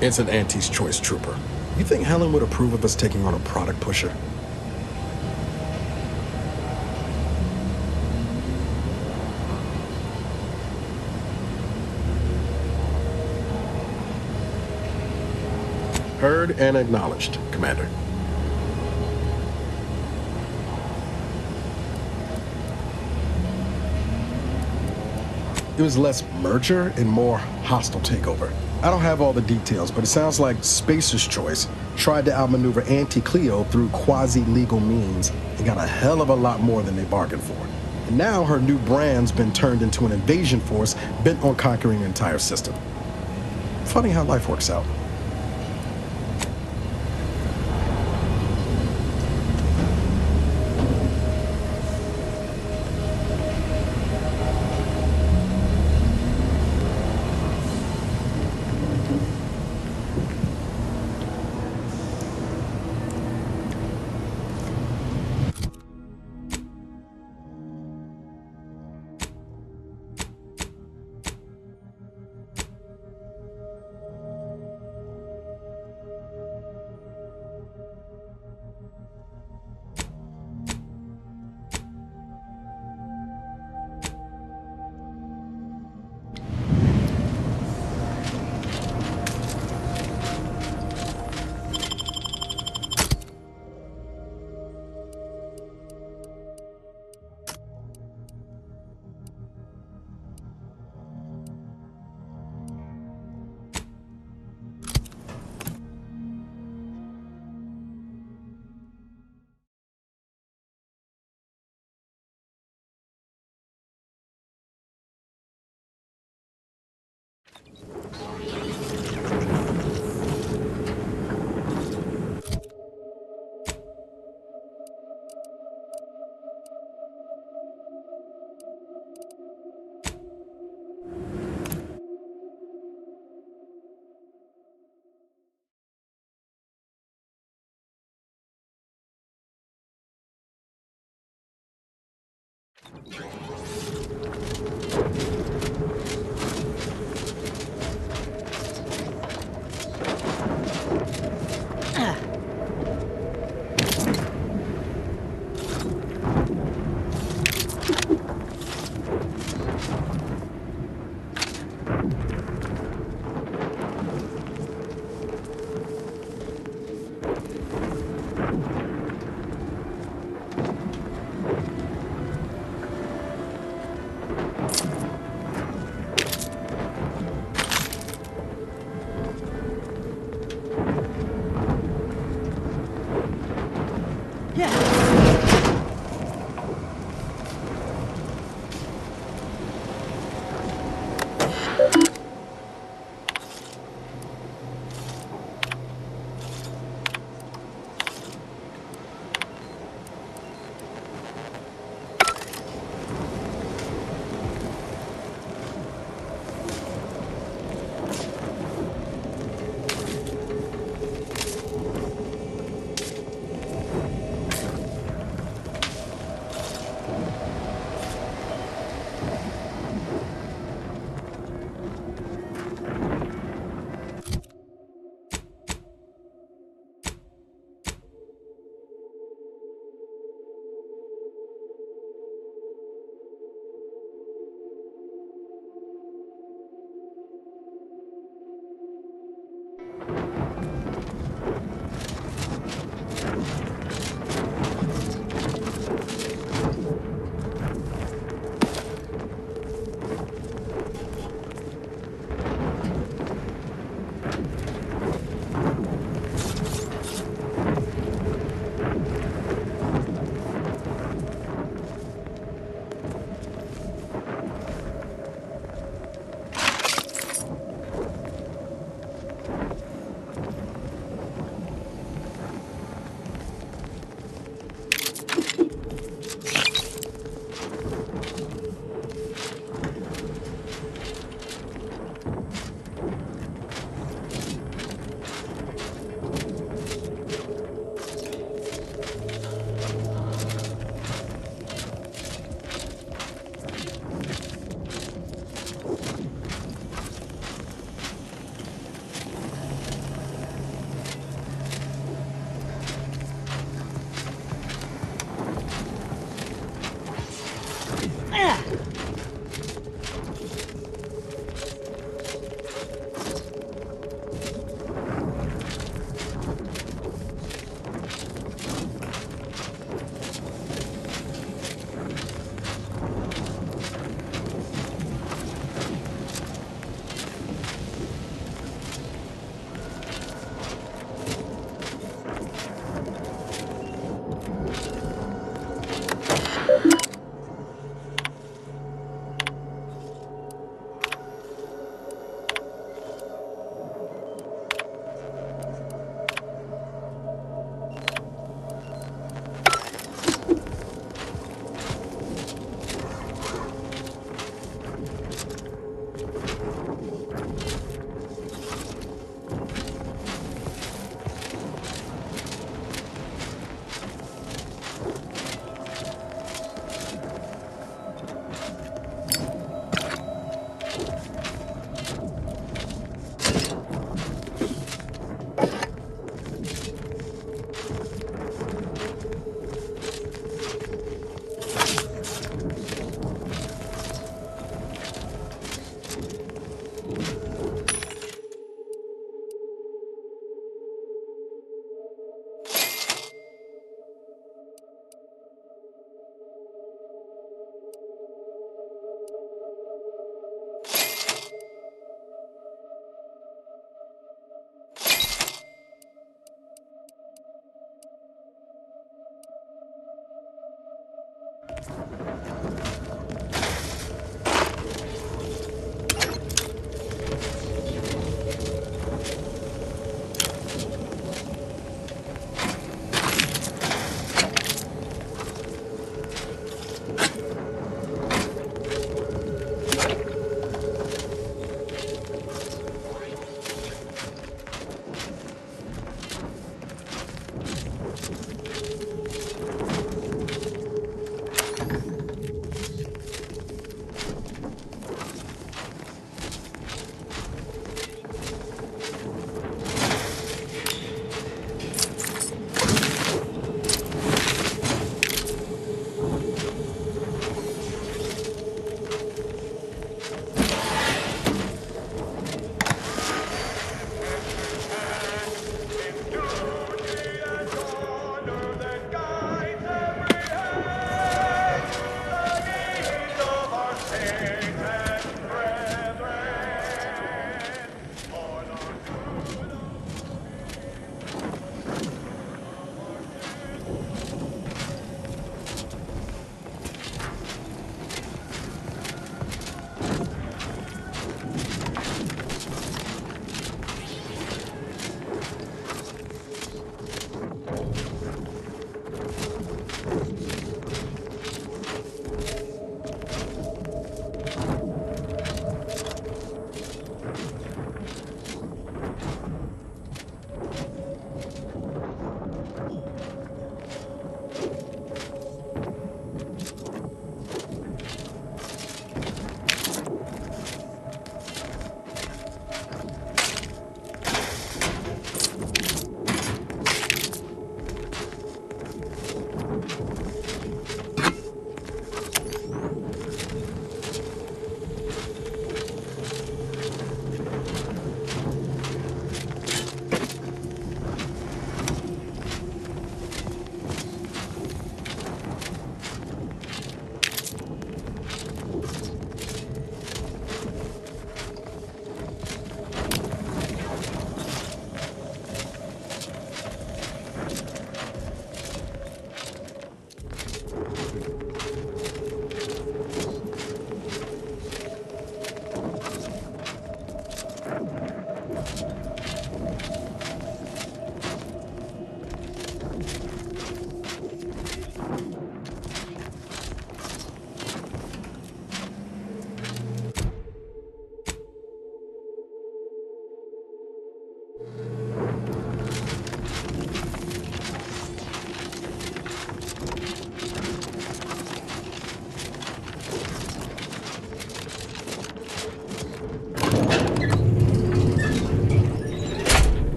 it's an Auntie's Choice trooper. You think Helen would approve of us taking on a product pusher? Heard and acknowledged, Commander. It was less merger and more hostile takeover. I don't have all the details, but it sounds like Spacer's Choice tried to outmaneuver Auntie Cleo through quasi-legal means and got a hell of a lot more than they bargained for. And now her new brand's been turned into an invasion force bent on conquering the entire system. Funny how life works out.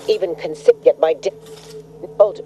Even consider get my old.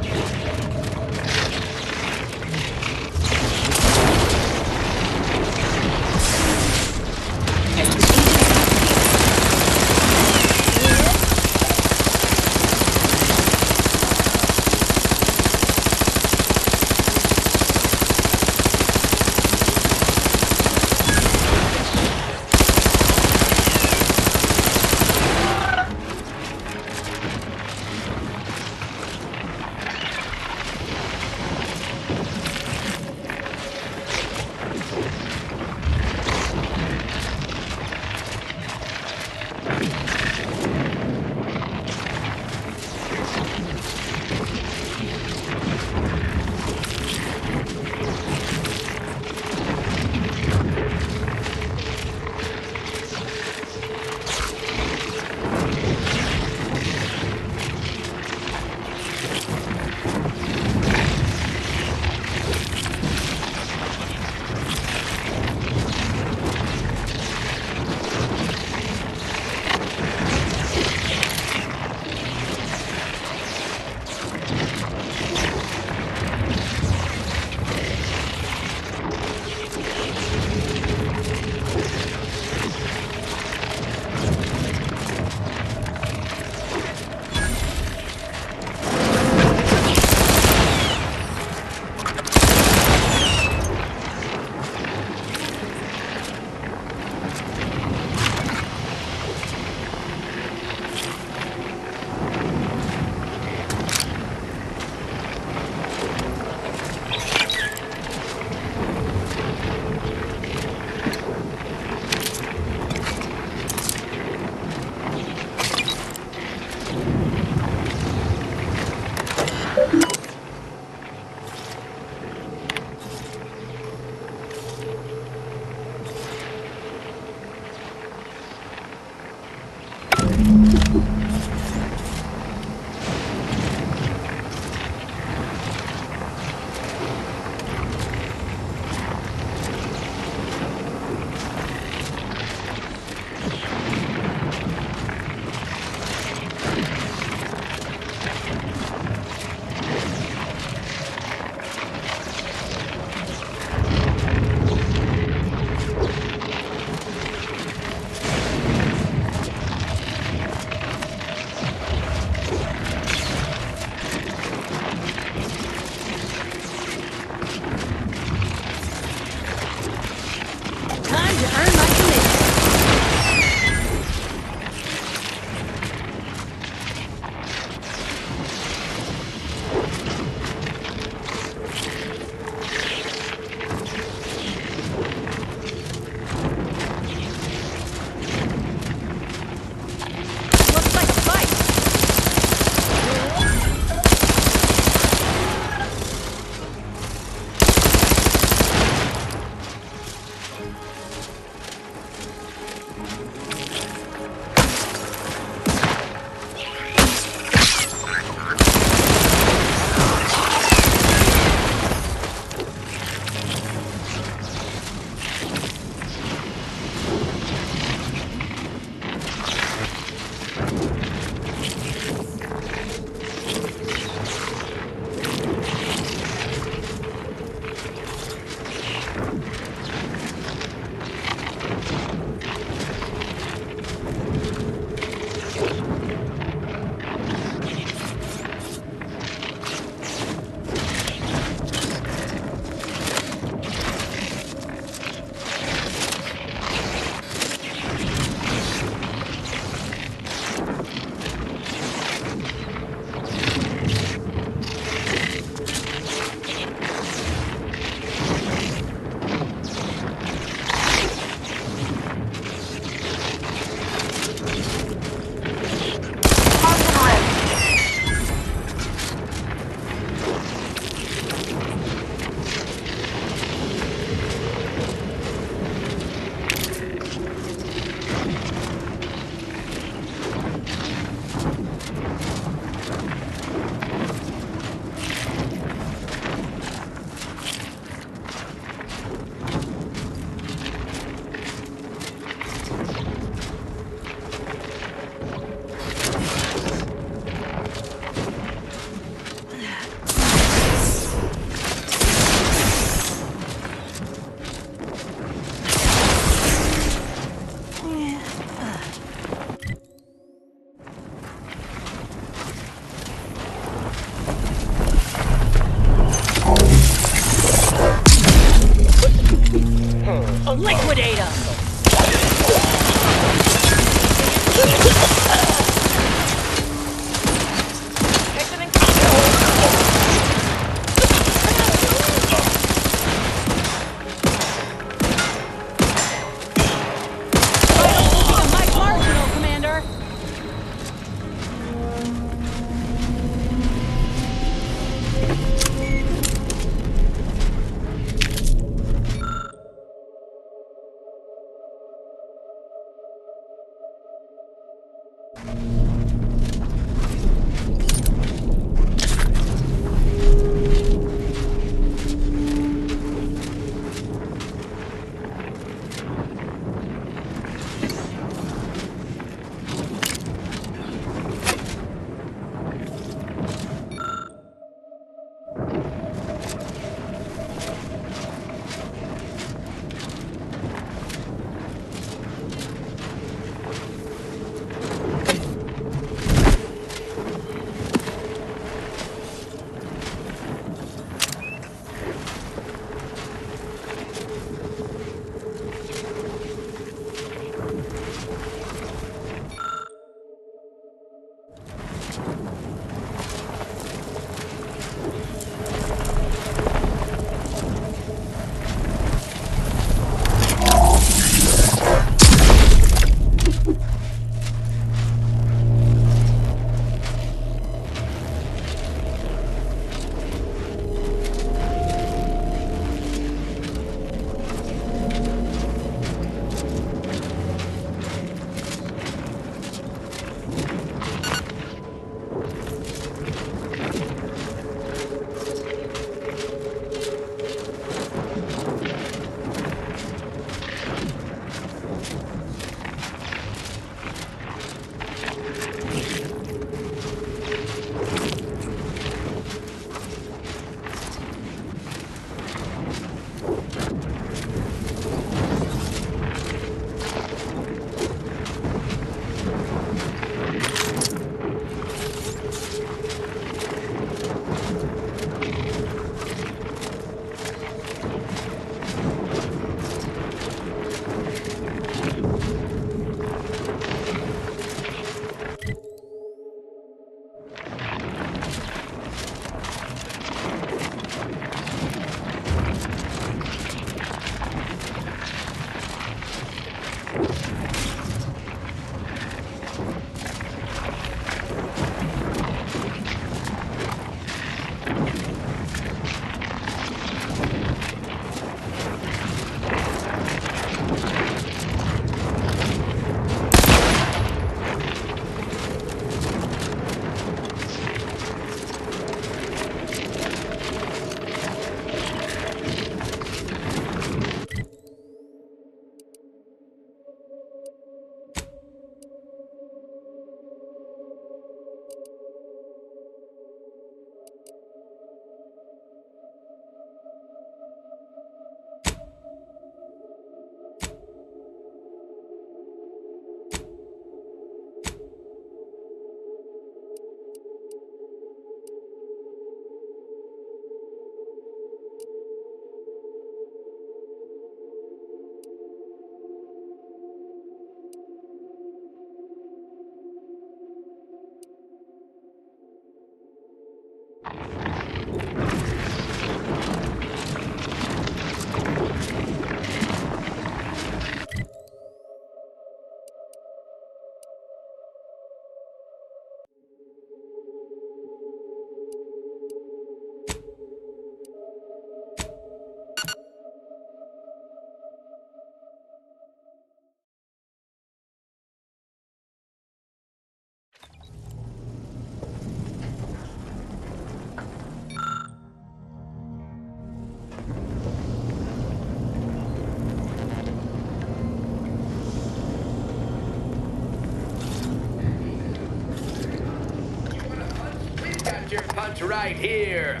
Your punch right here.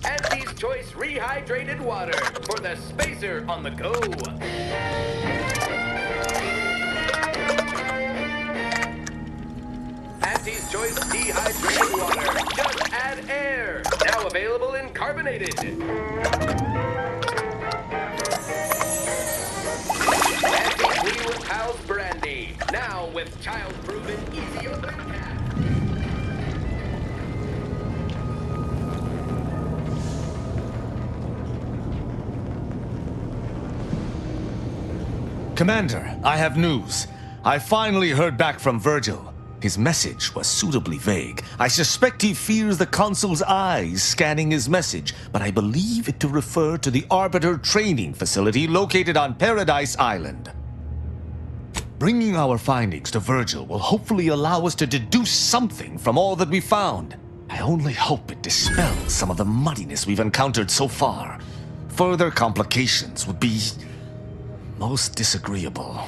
Auntie's Choice Rehydrated Water for the spacer on the go. Auntie's Choice Dehydrated Water. Just add air. Now available in carbonated. Cleveland Pals Brandy. Now with child-proven easy open cap. Commander, I have news. I finally heard back from Virgil. His message was suitably vague. I suspect he fears the Consul's eyes scanning his message, but I believe it to refer to the Arbiter training facility located on Paradise Island. Bringing our findings to Virgil will hopefully allow us to deduce something from all that we found. I only hope it dispels some of the muddiness we've encountered so far. Further complications would be most disagreeable.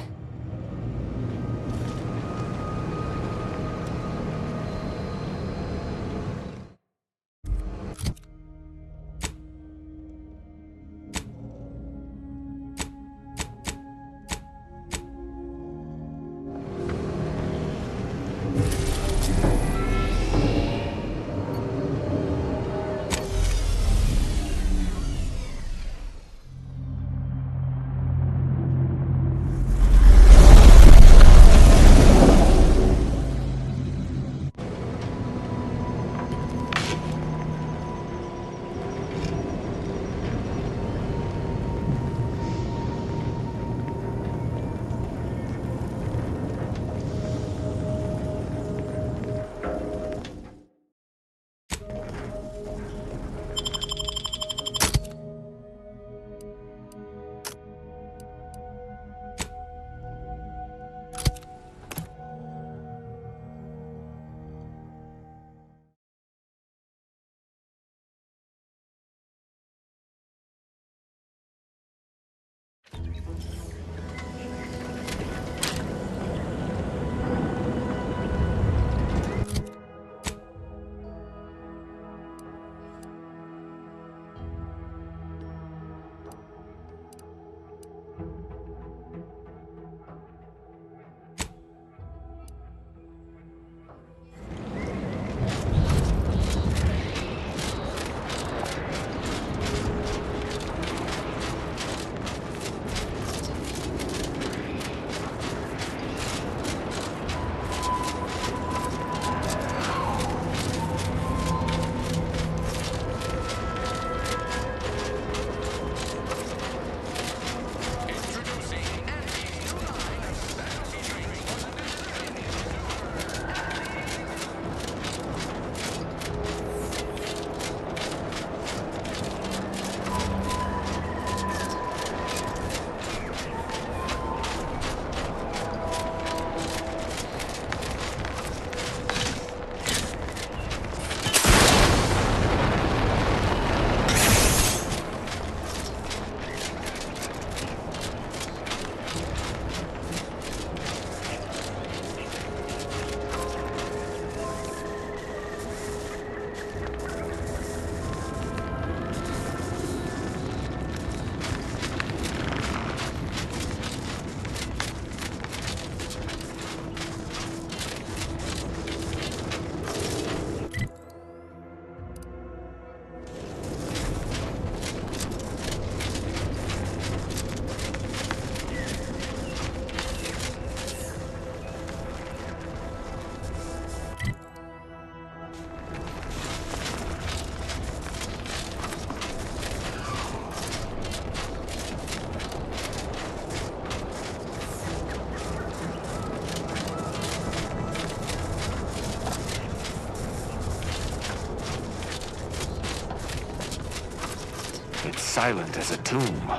It's silent as a tomb.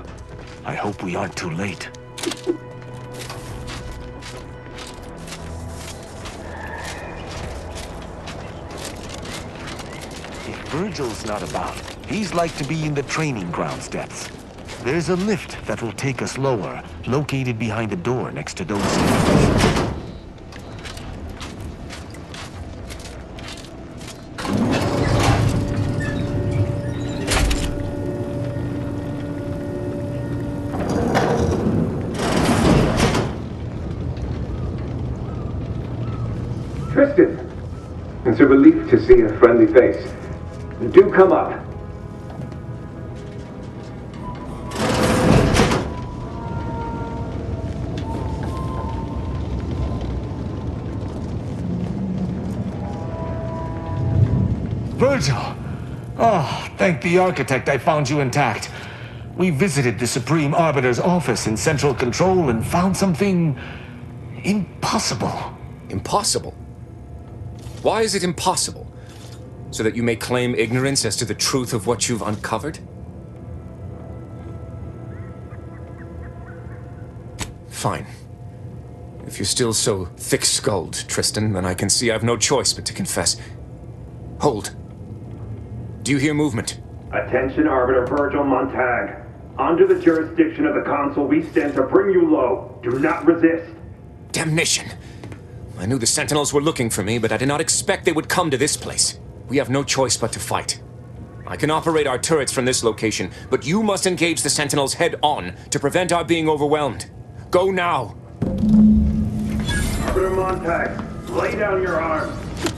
I hope we aren't too late. If Virgil's not about, he's like to be in the training grounds depths. There's a lift that will take us lower, located behind a door next to those stairs. Tristan, it's a relief to see a friendly face. Do come up. Virgil! Oh, thank the architect I found you intact. We visited the Supreme Arbiter's office in Central Control and found something impossible. Impossible? Why is it impossible? So that you may claim ignorance as to the truth of what you've uncovered? Fine. If you're still so thick-skulled, Tristan, then I can see I've no choice but to confess. Hold. Do you hear movement? Attention, Arbiter Virgil Montag. Under the jurisdiction of the Council, we stand to bring you low. Do not resist. Damnation! I knew the Sentinels were looking for me, but I did not expect they would come to this place. We have no choice but to fight. I can operate our turrets from this location, but you must engage the Sentinels head-on to prevent our being overwhelmed. Go now! Arbiter Montag, lay down your arms.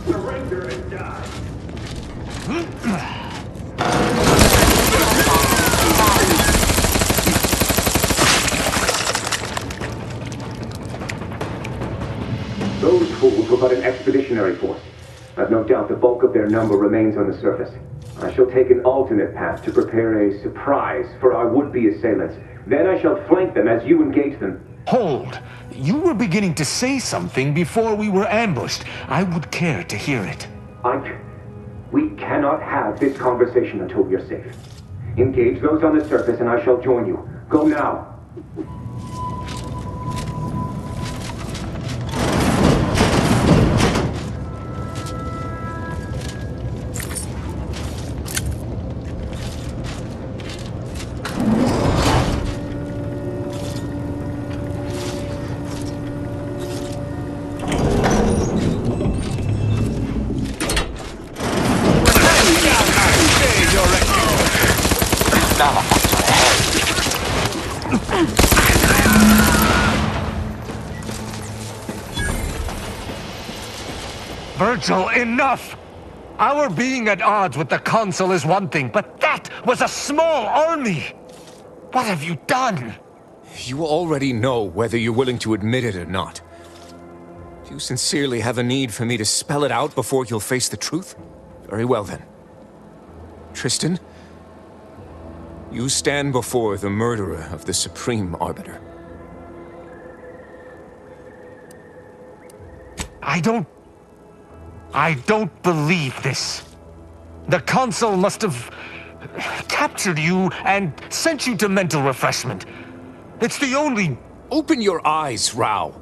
Surrender and die. Those fools were but an expeditionary force. I've no doubt the bulk of their number remains on the surface. I shall take an alternate path to prepare a surprise for our would-be assailants. Then I shall flank them as you engage them. Hold! You were beginning to say something before we were ambushed. I would care to hear it. We cannot have this conversation until we're safe. Engage those on the surface and I shall join you. Go now. Virgil, enough! Our being at odds with the Consul is one thing, but that was a small army! What have you done? You already know whether you're willing to admit it or not. Do you sincerely have a need for me to spell it out before you'll face the truth? Very well then. Tristan, you stand before the murderer of the Supreme Arbiter. I don't believe this. The Consul must have captured you and sent you to mental refreshment. It's the only... Open your eyes, Rao.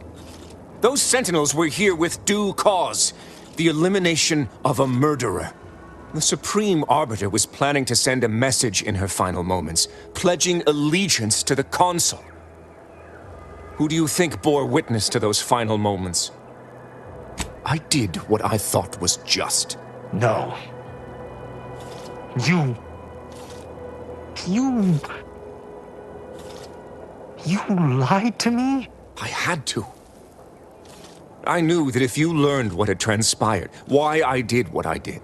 Those Sentinels were here with due cause. The elimination of a murderer. The Supreme Arbiter was planning to send a message in her final moments, pledging allegiance to the Consul. Who do you think bore witness to those final moments? I did what I thought was just. No. You lied to me? I had to. I knew that if you learned what had transpired, why I did what I did,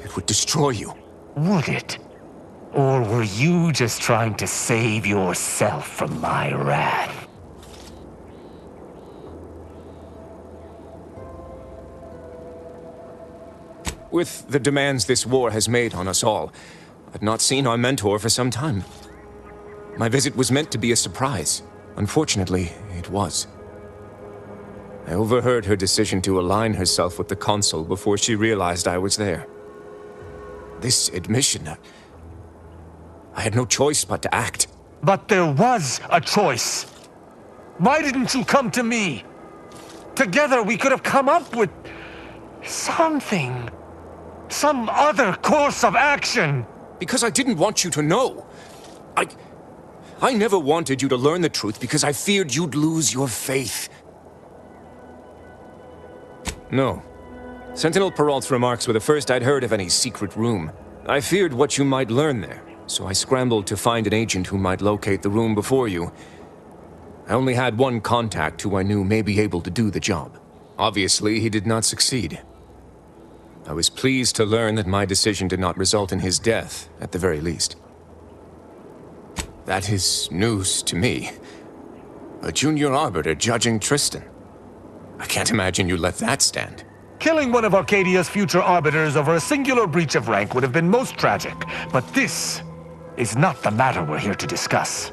it would destroy you. Would it? Or were you just trying to save yourself from my wrath? With the demands this war has made on us all, I'd not seen our mentor for some time. My visit was meant to be a surprise. Unfortunately, it was. I overheard her decision to align herself with the Consul before she realized I was there. This admission, I had no choice but to act. But there was a choice. Why didn't you come to me? Together we could have come up with something. Some other course of action. Because I didn't want you to know. I never wanted you to learn the truth because I feared you'd lose your faith. No. Sentinel Peralt's remarks were the first I'd heard of any secret room. I feared what you might learn there, so I scrambled to find an agent who might locate the room before you. I only had one contact who I knew may be able to do the job. Obviously, he did not succeed. I was pleased to learn that my decision did not result in his death, at the very least. That is news to me. A junior arbiter judging Tristan. I can't imagine you let that stand. Killing one of Arcadia's future arbiters over a singular breach of rank would have been most tragic, but this is not the matter we're here to discuss.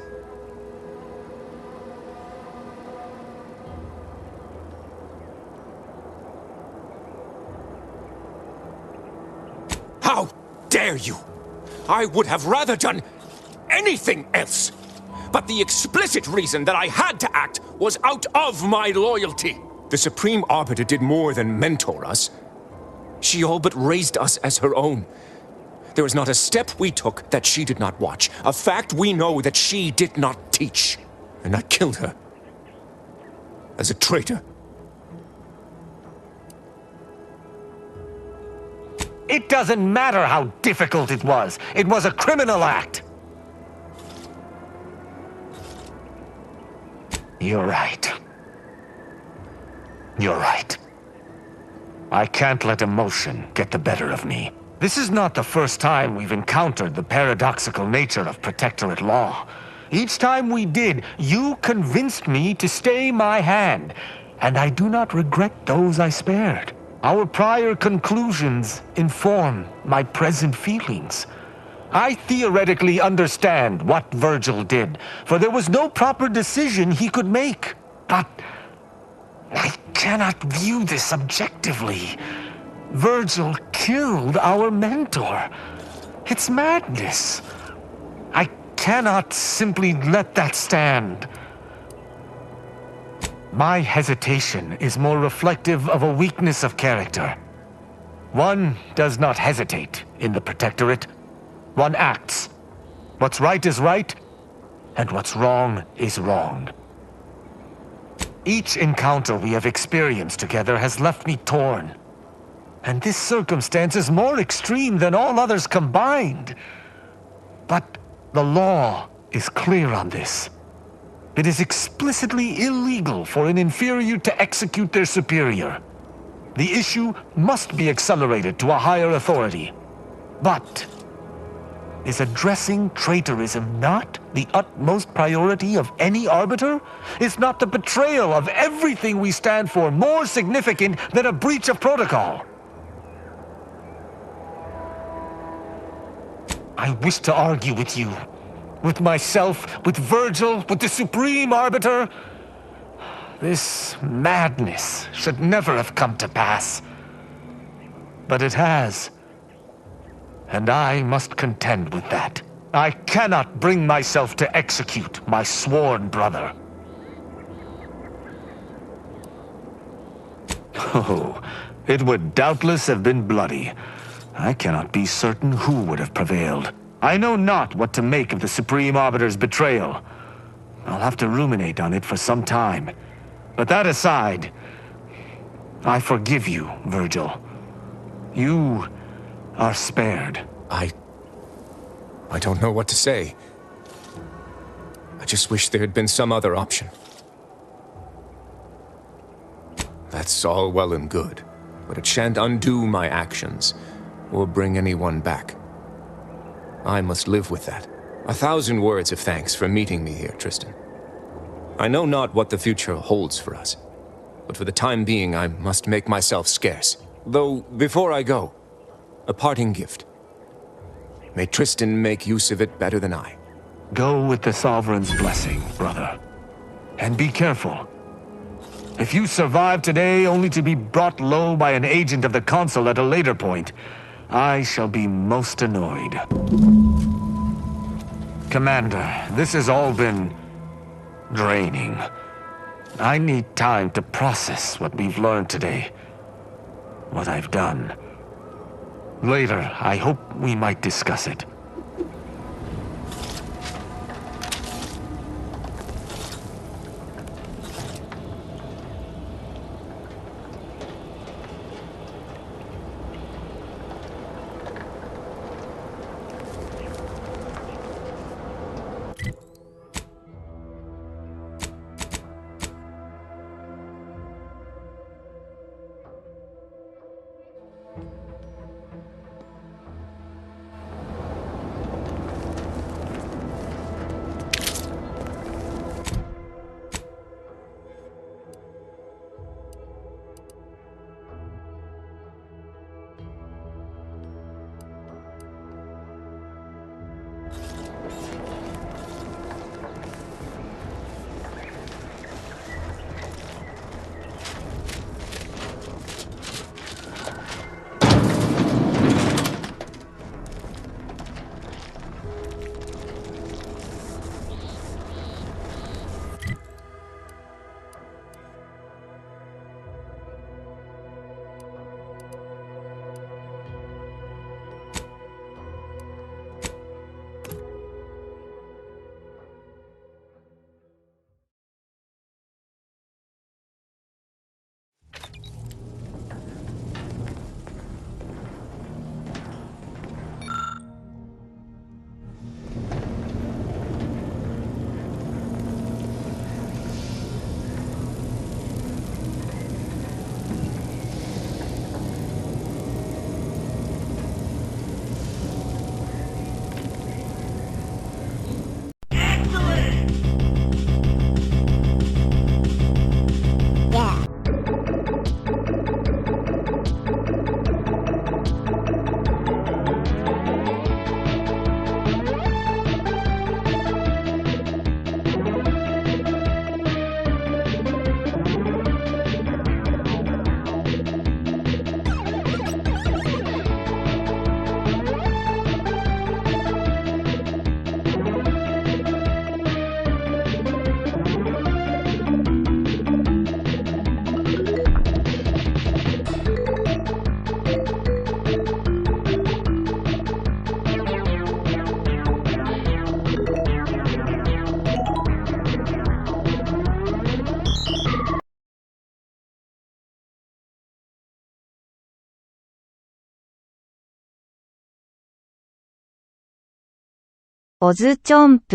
dare you? I would have rather done anything else. But the explicit reason that I had to act was out of my loyalty. The Supreme Arbiter did more than mentor us. She all but raised us as her own. There was not a step we took that she did not watch. A fact we know that she did not teach. And I killed her. As a traitor. It doesn't matter how difficult it was. It was a criminal act. You're right. You're right. I can't let emotion get the better of me. This is not the first time we've encountered the paradoxical nature of Protectorate law. Each time we did, you convinced me to stay my hand, and I do not regret those I spared. Our prior conclusions inform my present feelings. I theoretically understand what Virgil did, for there was no proper decision he could make. But I cannot view this objectively. Virgil killed our mentor. It's madness. I cannot simply let that stand. My hesitation is more reflective of a weakness of character. One does not hesitate in the Protectorate. One acts. What's right is right, and what's wrong is wrong. Each encounter we have experienced together has left me torn. And this circumstance is more extreme than all others combined. But the law is clear on this. It is explicitly illegal for an inferior to execute their superior. The issue must be accelerated to a higher authority. But is addressing traitorism not the utmost priority of any arbiter? Is not the betrayal of everything we stand for more significant than a breach of protocol? I wish to argue with you. With myself, with Virgil, with the Supreme Arbiter. This madness should never have come to pass. But it has. And I must contend with that. I cannot bring myself to execute my sworn brother. Oh, it would doubtless have been bloody. I cannot be certain who would have prevailed. I know not what to make of the Supreme Arbiter's betrayal. I'll have to ruminate on it for some time. But that aside, I forgive you, Virgil. You are spared. I don't know what to say. I just wish there had been some other option. That's all well and good, but it shan't undo my actions, or bring anyone back. I must live with that. 1,000 words of thanks for meeting me here, Tristan. I know not what the future holds for us, but for the time being I must make myself scarce. Though, before I go, a parting gift. May Tristan make use of it better than I. Go with the Sovereign's blessing, brother. And be careful. If you survive today only to be brought low by an agent of the Consul at a later point, I shall be most annoyed. Commander, this has all been draining. I need time to process what we've learned today. What I've done. Later, I hope we might discuss it. OzChomp